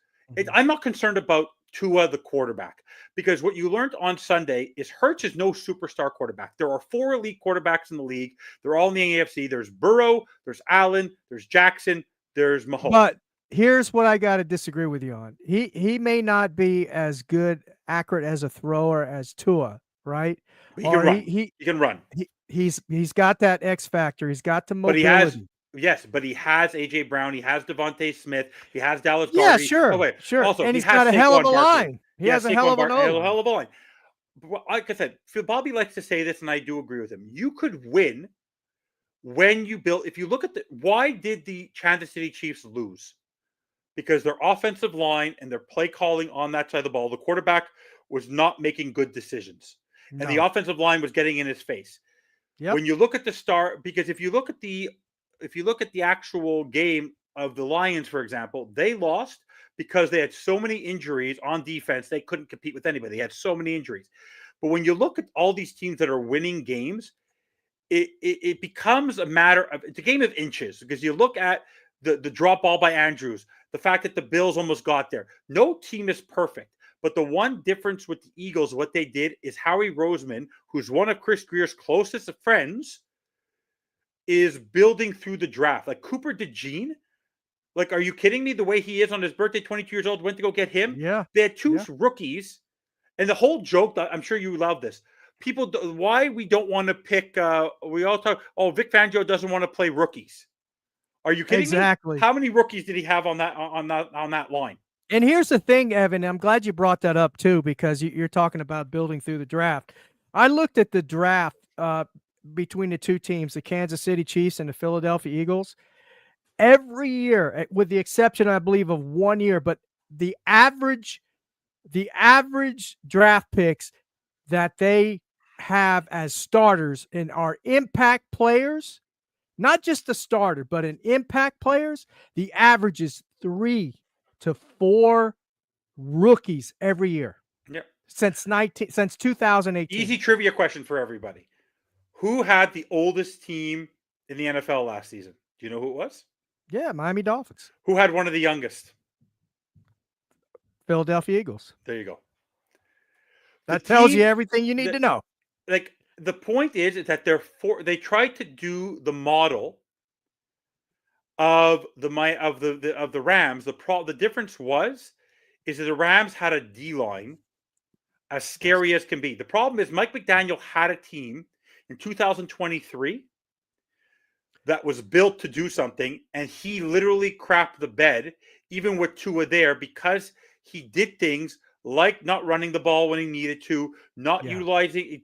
I'm not concerned about Tua, the quarterback, because what you learned on Sunday is Hurts is no superstar quarterback. There are 4 elite quarterbacks in the league. They're all in the AFC. There's Burrow, there's Allen, there's Jackson, there's Mahomes. But here's what I got to disagree with you on. He may not be as good, accurate as a thrower as Tua, right? He can run. He can run. He's got that X factor. He's got the But mobility. he has AJ Brown. He has Devontae Smith. He has Dallas Yeah, Garvey. sure, Oh wait, sure. also And he he's has got a hell of a Saquon Barkley. line. He has a hell of a line. But like I said, Phil Bobby likes to say this, and I do agree with him. You could win when you build. If you look at why did the Kansas City Chiefs lose? Because their offensive line and their play calling on that side of the ball, the quarterback was not making good decisions, and the offensive line was getting in his face. Yep. When you look at the start, because if you look at the actual game of the Lions, for example, they lost because they had so many injuries on defense, they couldn't compete with anybody. They had so many injuries. But when you look at all these teams that are winning games, it becomes a matter of, it's a game of inches, because you look at the drop ball by Andrews, the fact that the Bills almost got there. No team is perfect. But the one difference with the Eagles, what they did is Howie Roseman, who's one of Chris Greer's closest friends, is building through the draft. Like Cooper DeJean, like, are you kidding me? The way he is on his birthday, 22 years old, went to go get him. Yeah. They had 2 rookies. And the whole joke, that I'm sure you love this. People, why we don't want to pick, we all talk, Vic Fangio doesn't want to play rookies. Are you kidding me? How many rookies did he have on that line? And here's the thing, Evan, I'm glad you brought that up too, because you're talking about building through the draft. I looked at the draft between the two teams, the Kansas City Chiefs and the Philadelphia Eagles. Every year, with the exception, I believe, of 1 year, but the average draft picks that they have as starters and are impact players, not just a starter, but an impact players, the average is 3 to 4 rookies every year. Yep. Since 2018. Easy trivia question for everybody. Who had the oldest team in the NFL last season? Do you know who it was? Yeah, Miami Dolphins. Who had one of the youngest? Philadelphia Eagles. There you go. That tells you everything you need to know. Like, the point is that they tried to do the model of the Rams. The difference is that the Rams had a D-line as scary as can be. The problem is Mike McDaniel had a team in 2023 that was built to do something, and he literally crapped the bed, even with Tua there, because he did things like not running the ball when he needed to, overusing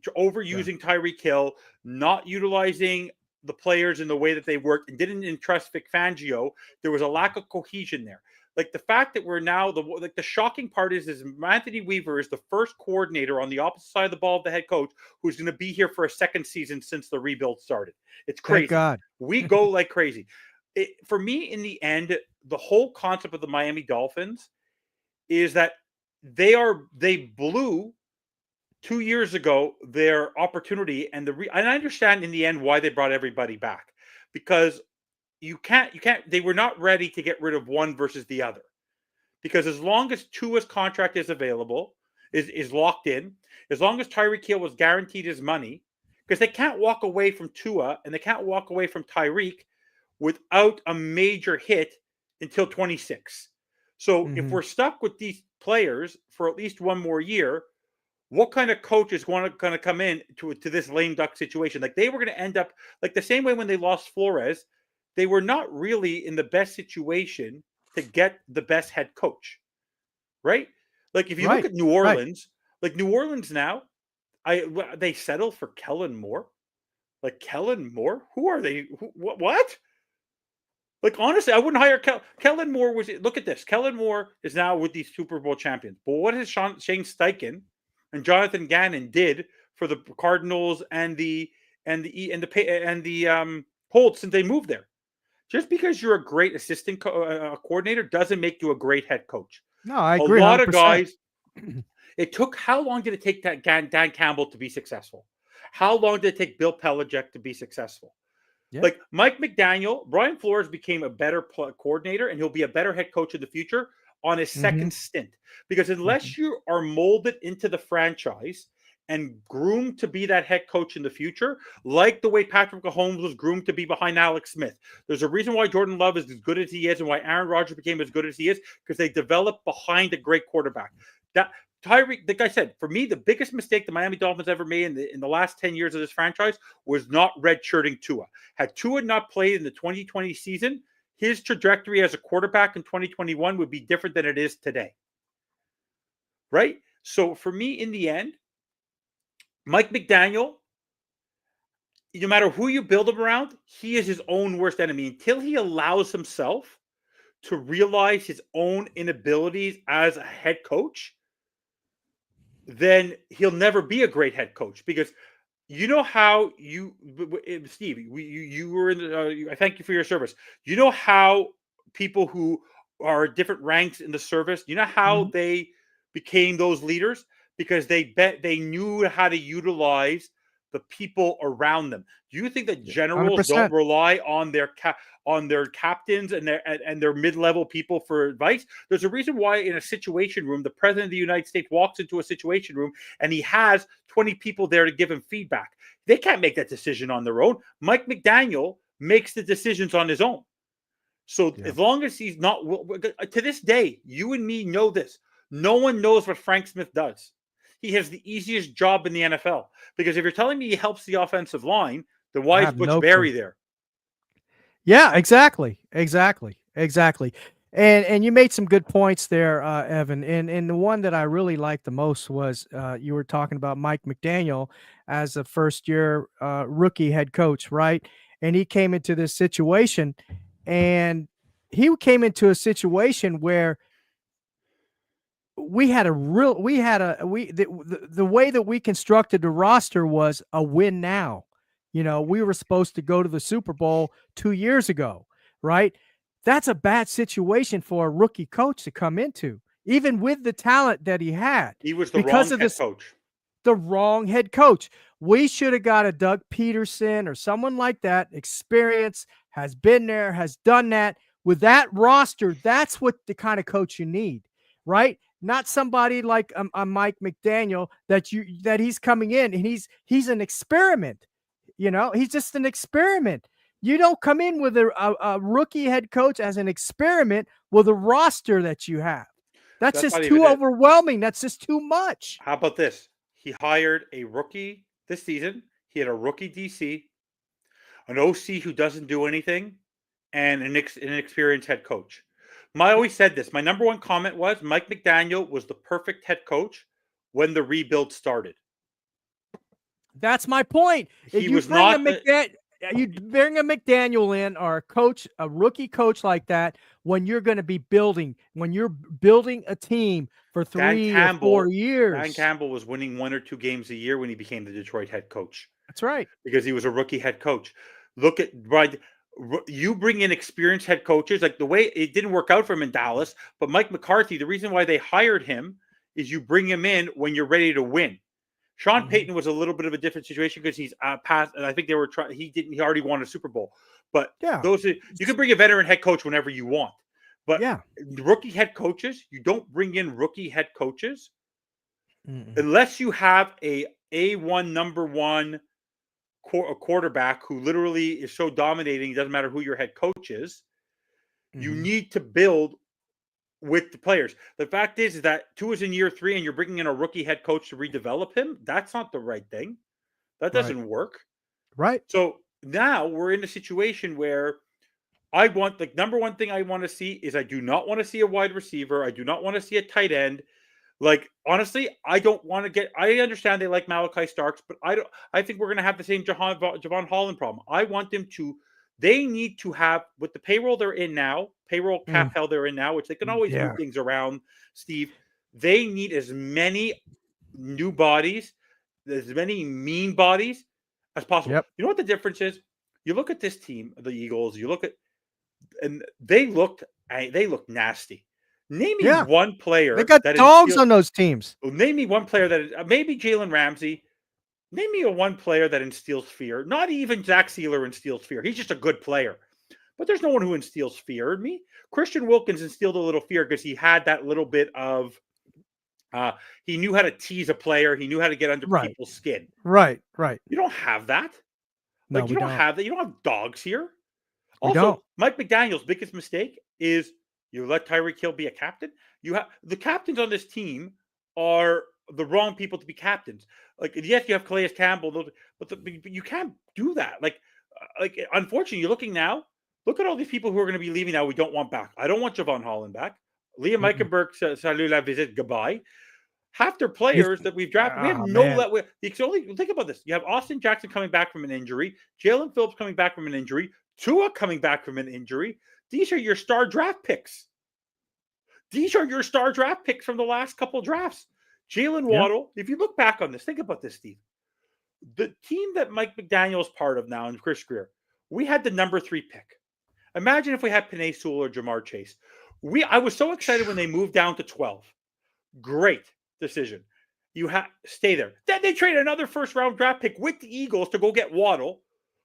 Tyreek Hill, not utilizing the players in the way that they worked, and didn't entrust Vic Fangio. There was a lack of cohesion there. Like, the fact that we're now the shocking part is Anthony Weaver is the first coordinator on the opposite side of the ball of the head coach who's going to be here for a second season since the rebuild started. It's crazy. Thank God. We go like crazy. For me, in the end, the whole concept of the Miami Dolphins is that they blew 2 years ago their opportunity, and and I understand in the end why they brought everybody back, because you can't they were not ready to get rid of one versus the other, because as long as Tua's contract is available, is locked in, as long as Tyreek Hill was guaranteed his money, because they can't walk away from Tua and they can't walk away from Tyreek without a major hit until 26. So if we're stuck with these players for at least one more year, what kind of coach is going to come in to this lame duck situation? Like, they were going to end up like the same way when they lost Flores. They were not really in the best situation to get the best head coach, right? Like, if you look at New Orleans, like New Orleans now, they settle for Kellen Moore. Like, Kellen Moore? Who are they? What? Like, honestly, I wouldn't hire Kellen Moore. Look at this. Kellen Moore is now with these Super Bowl champions. But what has Shane Steichen and Jonathan Gannon did for the Cardinals and the Colts since they moved there? Just because you're a great assistant coordinator doesn't make you a great head coach. No, I agree. A lot 100%. of guys. It took, how long did it take that Dan Campbell to be successful? How long did it take Bill Belichick to be successful? Yeah. Like, Mike McDaniel, Brian Flores became a better coordinator, and he'll be a better head coach in the future on his Mm-hmm. second stint. Because Mm-hmm. unless you are molded into the franchise and groomed to be that head coach in the future, like the way Patrick Mahomes was groomed to be behind Alex Smith. There's a reason why Jordan Love is as good as he is and why Aaron Rodgers became as good as he is, because they developed behind a great quarterback. That Tyreek, like I said, for me, the biggest mistake the Miami Dolphins ever made in the last 10 years of this franchise was not redshirting Tua. Had Tua not played in the 2020 season, his trajectory as a quarterback in 2021 would be different than it is today. Right? So for me, in the end, Mike McDaniel, no matter who you build him around, he is his own worst enemy until he allows himself to realize his own inabilities as a head coach. Then he'll never be a great head coach, because you know how Steve, you were in the, I thank you for your service. You know how people who are at different ranks in the service, you know how Mm-hmm. they became those leaders? Because they knew how to utilize the people around them. Do you think that generals don't 100%. rely on their captains and their mid-level people for advice? There's a reason why in a situation room, the president of the United States walks into a situation room and he has 20 people there to give him feedback. They can't make that decision on their own. Mike McDaniel makes the decisions on his own. So Yeah. as long as he's not, to this day, you and me know this. No one knows what Frank Smith does. He has the easiest job in the NFL, because if you're telling me he helps the offensive line, then I why is have Butch no clue. Barry there? Yeah, exactly. And you made some good points there, Evan. And the one that I really liked the most was you were talking about Mike McDaniel as a first year rookie head coach, right? And he came into this situation, and he came into a situation where the way that we constructed the roster was a win now. We were supposed to go to the Super Bowl 2 years ago, right? That's a bad situation for a rookie coach to come into, even with the talent that he had, He was the because wrong of head coach. the wrong head coach. We should have got a Doug Peterson or someone like that. Experience, has been there, has done that. With that roster, that's what the kind of coach you need, right? Not somebody like a Mike McDaniel that he's coming in and he's an experiment. He's just an experiment. You don't come in with a rookie head coach as an experiment with a roster that you have. That's That's just not even too it. overwhelming. That's just too much. How about this? He hired a rookie this season. He had a rookie DC, an OC who doesn't do anything, and an inexperienced head coach. I always said this. My number one comment was Mike McDaniel was the perfect head coach when the rebuild started. That's my point. If He you was bring a not the, McDaniel in, or a coach, a rookie coach like that, when you're building a team for Dan 3 or 4 Campbell. Dan years. Campbell was winning 1 or 2 games a year when he became the Detroit head coach, That's right. because he was a rookie head coach. Look at right. You bring in experienced head coaches, like the way it didn't work out for him in Dallas, but Mike McCarthy, the reason why they hired him is you bring him in when you're ready to win. Sean Payton was a little bit of a different situation because he's past, and I think they were trying. He already won a Super Bowl, but Yeah. You can bring a veteran head coach whenever you want, but Yeah. rookie head coaches, you don't bring in rookie head coaches Mm-mm. unless you have A1 number one quarterback who literally is so dominating. It doesn't matter who your head coach is. You Mhm. need to build with the players. The fact is that Tua is in year 3 and you're bringing in a rookie head coach to redevelop him. That's not the right thing. That Right. doesn't work. Right. So now we're in a situation where I want, the number one thing I want to see is, I do not want to see a wide receiver. I do not want to see a tight end. Like, honestly, I don't want to get, I understand they like Malachi Starks, but I think we're going to have the same Javon Holland problem. I want them to, they need to have, with the payroll they're in now, payroll cap hell they're in now, which they can always move Yeah. things around, Steve. They need as many new bodies, as many mean bodies as possible. Yep. You know what the difference is? You look at this team, the Eagles, you look at, and they looked nasty. Name me Yeah. one player They got that dogs on those teams. Name me one player that maybe Jalen Ramsey. Name me one player that instills fear. Not even Zach Sealer instills fear. He's just a good player. but there's no one who instills fear in me. Christian Wilkins instilled a little fear because he had that little bit of he knew how to tease a player. He knew how to get under Right. people's skin. Right. You don't have that. No, Like, we you don't don't. have that. You don't have dogs here. We Also, don't. Mike McDaniel's biggest mistake is you let Tyreek Hill be a captain. You have the captains on this team are the wrong people to be captains. Like, yes, you have Calais Campbell, but you can't do that. Like, unfortunately, you're looking now. Look at all these people who are going to be leaving now. We don't want back. I don't want Javon Holland back. Liam Mm-mm. Eichenberg, salut la visite, goodbye. Half their He's- players that we've drafted, we have no man. You can only think about this. You have Austin Jackson coming back from an injury, Jalen Phillips coming back from an injury, Tua coming back from an injury. These are your star draft picks. These are your star draft picks from the last couple drafts. Jalen Yeah. Waddle, if you look back on this, think about this, Steve. The team that Mike McDaniel is part of now and Chris Greer, we had the number 3 pick. Imagine if we had Penei Sewell or Jamar Chase. I was so excited when they moved down to 12. Great decision. You stay there. Then they trade another first round draft pick with the Eagles to go get Waddle,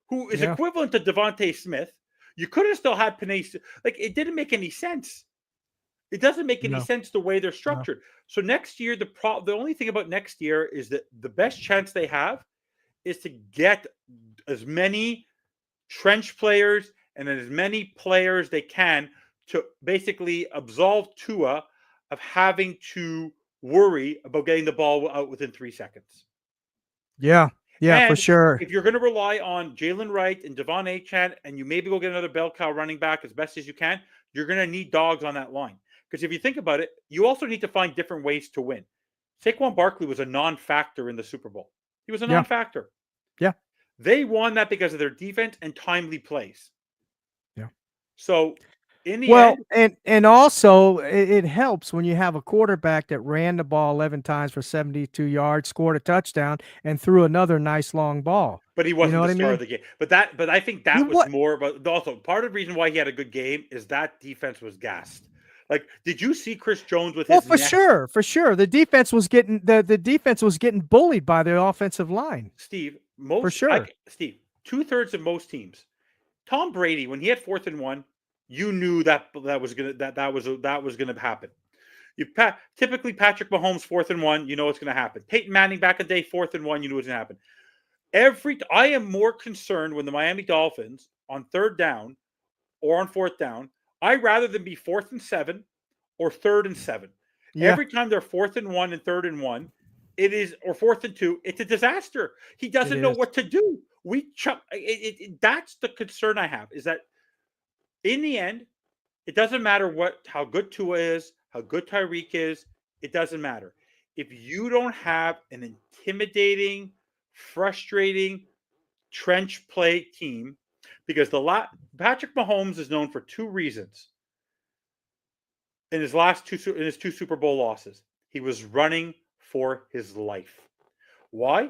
who is Yeah. equivalent to Devontae Smith. You could have still had Penei. Like, it didn't make any sense. It doesn't make any No. sense the way they're structured. So next year, the only thing about next year is that the best chance they have is to get as many trench players and as many players they can to basically absolve Tua of having to worry about getting the ball out within 3 seconds. Yeah. Yeah, for And sure. if you're going to rely on Jalen Wright and Devon Achane, and you maybe go get another bell cow running back as best as you can, you're going to need dogs on that line. Because if you think about it, you also need to find different ways to win. Saquon Barkley was a non-factor in the Super Bowl. He was a non-factor. Yeah. They won that because of their defense and timely plays. Yeah. So in the end, and also it helps when you have a quarterback that ran the ball 11 times for 72 yards, scored a touchdown, and threw another nice long ball. but he wasn't what the I star mean? of the game. But I think that was What? more about also part of the reason why he had a good game is that defense was gassed. Like, did you see Chris Jones with Well, his for neck? sure, for sure. The defense was getting bullied by the offensive line. Steve, For sure. Steve, 2/3 of most teams. Tom Brady, when he had 4th and 1, you knew that was gonna happen. Typically Patrick Mahomes 4th and 1, you know what's gonna happen. Peyton Manning back in the day, 4th and 1, you knew what's gonna happen. I am more concerned when the Miami Dolphins on 3rd down or on 4th down, I'd rather than be 4th and 7 or 3rd and 7. Yeah. Every time they're 4th and 1 and 3rd and 1, it is, or 4th and 2, it's a disaster. He doesn't know what to do. That's the concern I have, is that in the end, it doesn't matter how good Tua is, how good Tyreek is. It doesn't matter. If you don't have an intimidating, frustrating trench play team, because Patrick Mahomes is known for 2 reasons. In his 2 Super Bowl losses, he was running for his life. Why?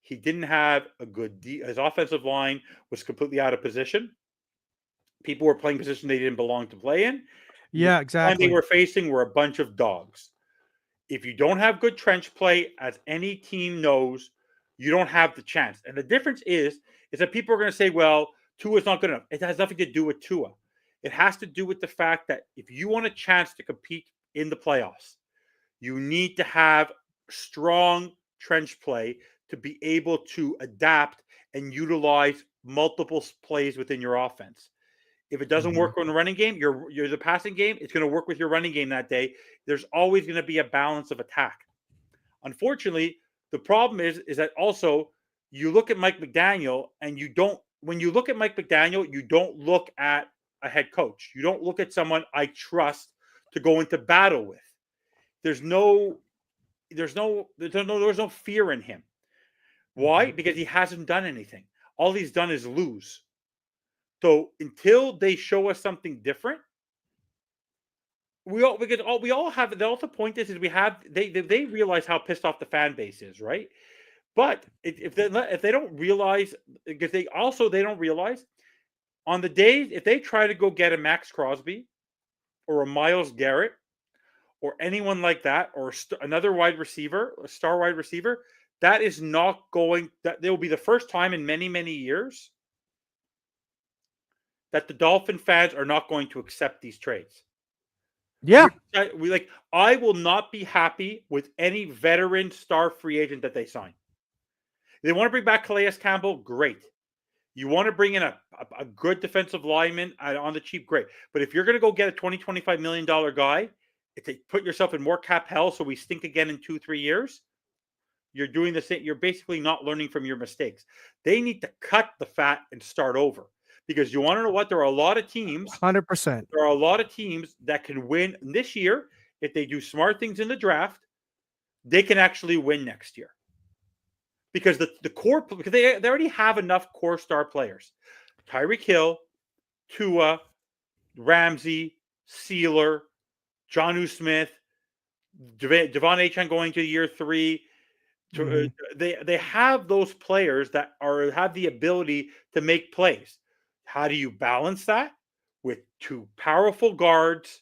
He didn't have a good his offensive line was completely out of position. People were playing position they didn't belong to play in. Yeah, And exactly. they were facing were a bunch of dogs. If you don't have good trench play, as any team knows, you don't have the chance. And the difference is that people are going to say, well, Tua's not good enough. It has nothing to do with Tua. It has to do with the fact that if you want a chance to compete in the playoffs, you need to have strong trench play to be able to adapt and utilize multiple plays within your offense. If it doesn't work on the running game, you're the passing game, it's going to work with your running game that day. There's always going to be a balance of attack. Unfortunately, the problem is that also you look at Mike McDaniel and when you look at Mike McDaniel, you don't look at a head coach. You don't look at someone I trust to go into battle with. There's no fear in him. Why? Because he hasn't done anything. All he's done is lose. So until they show us something different, we all have. The point is they realize how pissed off the fan base is, right? But if they don't realize, because they don't realize on the days if they try to go get a Max Crosby or a Myles Garrett or anyone like that, or another wide receiver, a star wide receiver, that is not going. That will be the first time in many years that the Dolphin fans are not going to accept these trades. Yeah. I will not be happy with any veteran star free agent that they sign. They want to bring back Calais Campbell, great. You want to bring in a good defensive lineman on the cheap, great. But if you're going to go get a $20-25 million guy, if they put yourself in more cap hell so we stink again in 2-3 years, you're doing the same. You're basically not learning from your mistakes. They need to cut the fat and start over. Because you want to know what? There are a lot of teams. 100%. There are a lot of teams that can win this year if they do smart things in the draft. They can actually win next year. Because the core, because they already have enough core star players. Tyreek Hill, Tua, Ramsey, Sealer, Jonnu Smith, Devon Achane going to year 3. They have those players that have the ability to make plays. How do you balance that? With 2 powerful guards,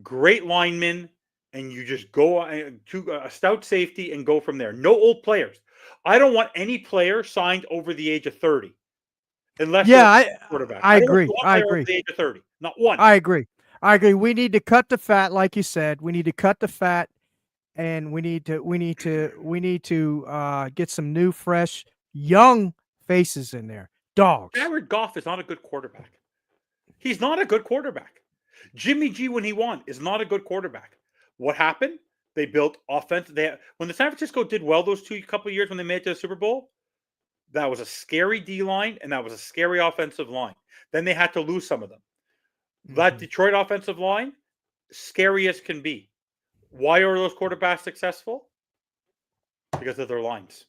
great linemen, and you just go to a stout safety and go from there. No old players. I don't want any player signed over the age of 30. Unless quarterback. I agree. Don't want I player over agree. the age of 30. Not one. I agree. We need to cut the fat, like you said. We need to cut the fat, and we need to get some new, fresh, young faces in there. Dogs. Jared Goff is not a good quarterback. He's not a good quarterback. Jimmy G, when he won, is not a good quarterback. What happened? They built offense. When the San Francisco did well those couple of years when they made it to the Super Bowl, that was a scary D line and that was a scary offensive line. Then they had to lose some of them. That Detroit offensive line, scary as can be. Why are those quarterbacks successful? Because of their lines.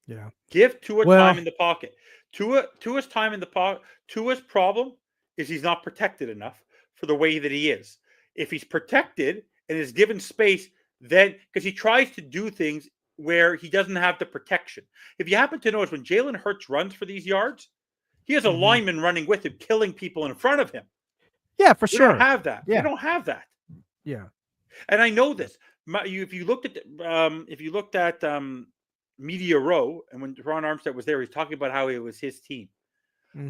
Yeah. Give Tua time in the pocket. Tua's time in the pocket. Tua's problem is he's not protected enough for the way that he is. If he's protected and is given space, then because he tries to do things where he doesn't have the protection. If you happen to notice, when Jalen Hurts runs for these yards, he has a lineman running with him, killing people in front of him. Yeah, for sure. We don't have that. Yeah. We don't have that. Yeah. And I know this. If you looked at Media Row, and when Teron Armstead was there, he's talking about how it was his team.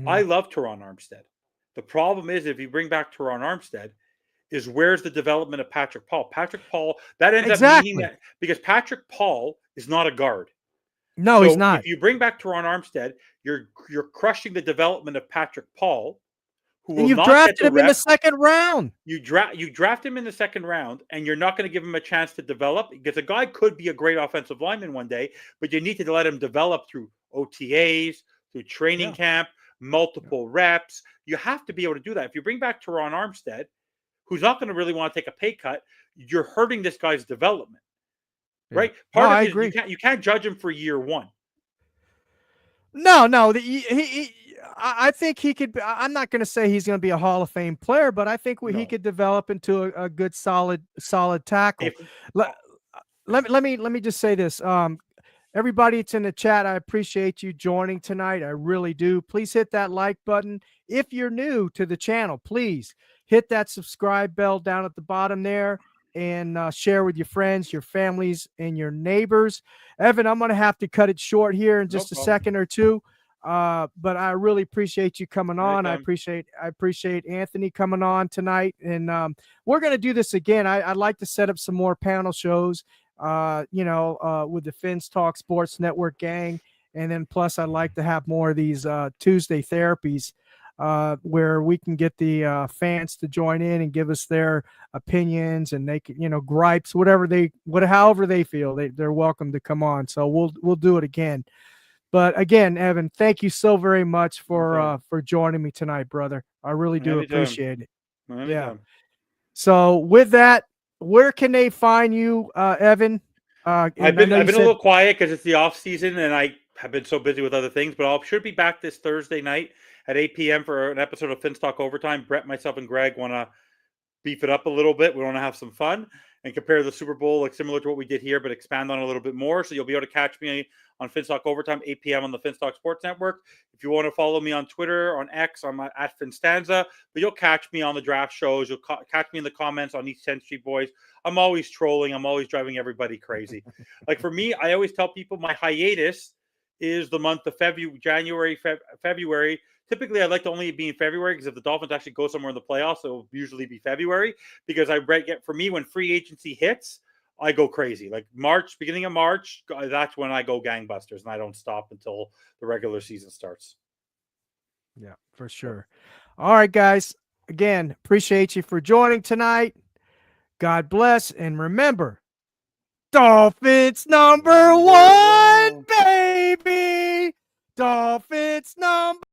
I love Teron Armstead. The problem is, if you bring back Teron Armstead, is where's the development of Patrick Paul? Patrick Paul, that ends up meaning that because Patrick Paul is not a guard. No, he's not. If you bring back Teron Armstead, you're crushing the development of Patrick Paul, who will not drafted him in the second round. You draft him in the second round, and you're not going to give him a chance to develop, because a guy could be a great offensive lineman one day, but you need to let him develop through OTAs, through training camp, multiple reps. You have to be able to do that. If you bring back Teron Armstead, who's not going to really want to take a pay cut, you're hurting this guy's development, right? I agree. You can't judge him for year 1. No. I think he could. I'm not going to say he's going to be a Hall of Fame player, but I think he could develop into a good, solid tackle. Let me just say this. Everybody that's in the chat, I appreciate you joining tonight. I really do. Please hit that like button. If you're new to the channel, please hit that subscribe bell down at the bottom there, and share with your friends, your families, and your neighbors. Evan, I'm going to have to cut it short here in just a second or two. But I really appreciate you coming on. I appreciate Anthony coming on tonight. And we're going to do this again. I'd like to set up some more panel shows, with the Fins Talk Sports Network gang. And then plus I'd like to have more of these Tuesday therapies where we can get the fans to join in and give us their opinions, and they can, gripes, however they feel, they're welcome to come on. So we'll do it again. But again, Evan, thank you so very much for joining me tonight, brother. I really do appreciate it. Yeah. So with that, where can they find you, Evan? I've been a little quiet because it's the off season and I have been so busy with other things, but I should be back this Thursday night at 8 p.m. for an episode of Fins Talk Overtime. Brett, myself, and Greg want to beef it up a little bit. We want to have some fun and compare the Super Bowl, similar to what we did here, but expand on it a little bit more. So you'll be able to catch me on Fins Talk Overtime, 8 p.m. on the Fins Talk Sports Network. If you want to follow me on Twitter, on X, I'm at Finstanza, but you'll catch me on the draft shows. You'll catch me in the comments on East 10th Street Boys. I'm always trolling. I'm always driving everybody crazy. For me, I always tell people my hiatus is the month of February typically I'd like to only be in February, because if the Dolphins actually go somewhere in the playoffs, it'll usually be February, because for me, when free agency hits, I go crazy. Like March, beginning of March, that's when I go gangbusters, and I don't stop until the regular season starts. Yeah, for sure. All right, guys. Again, appreciate you for joining tonight. God bless. And remember, Dolphins number one, baby. Dolphins number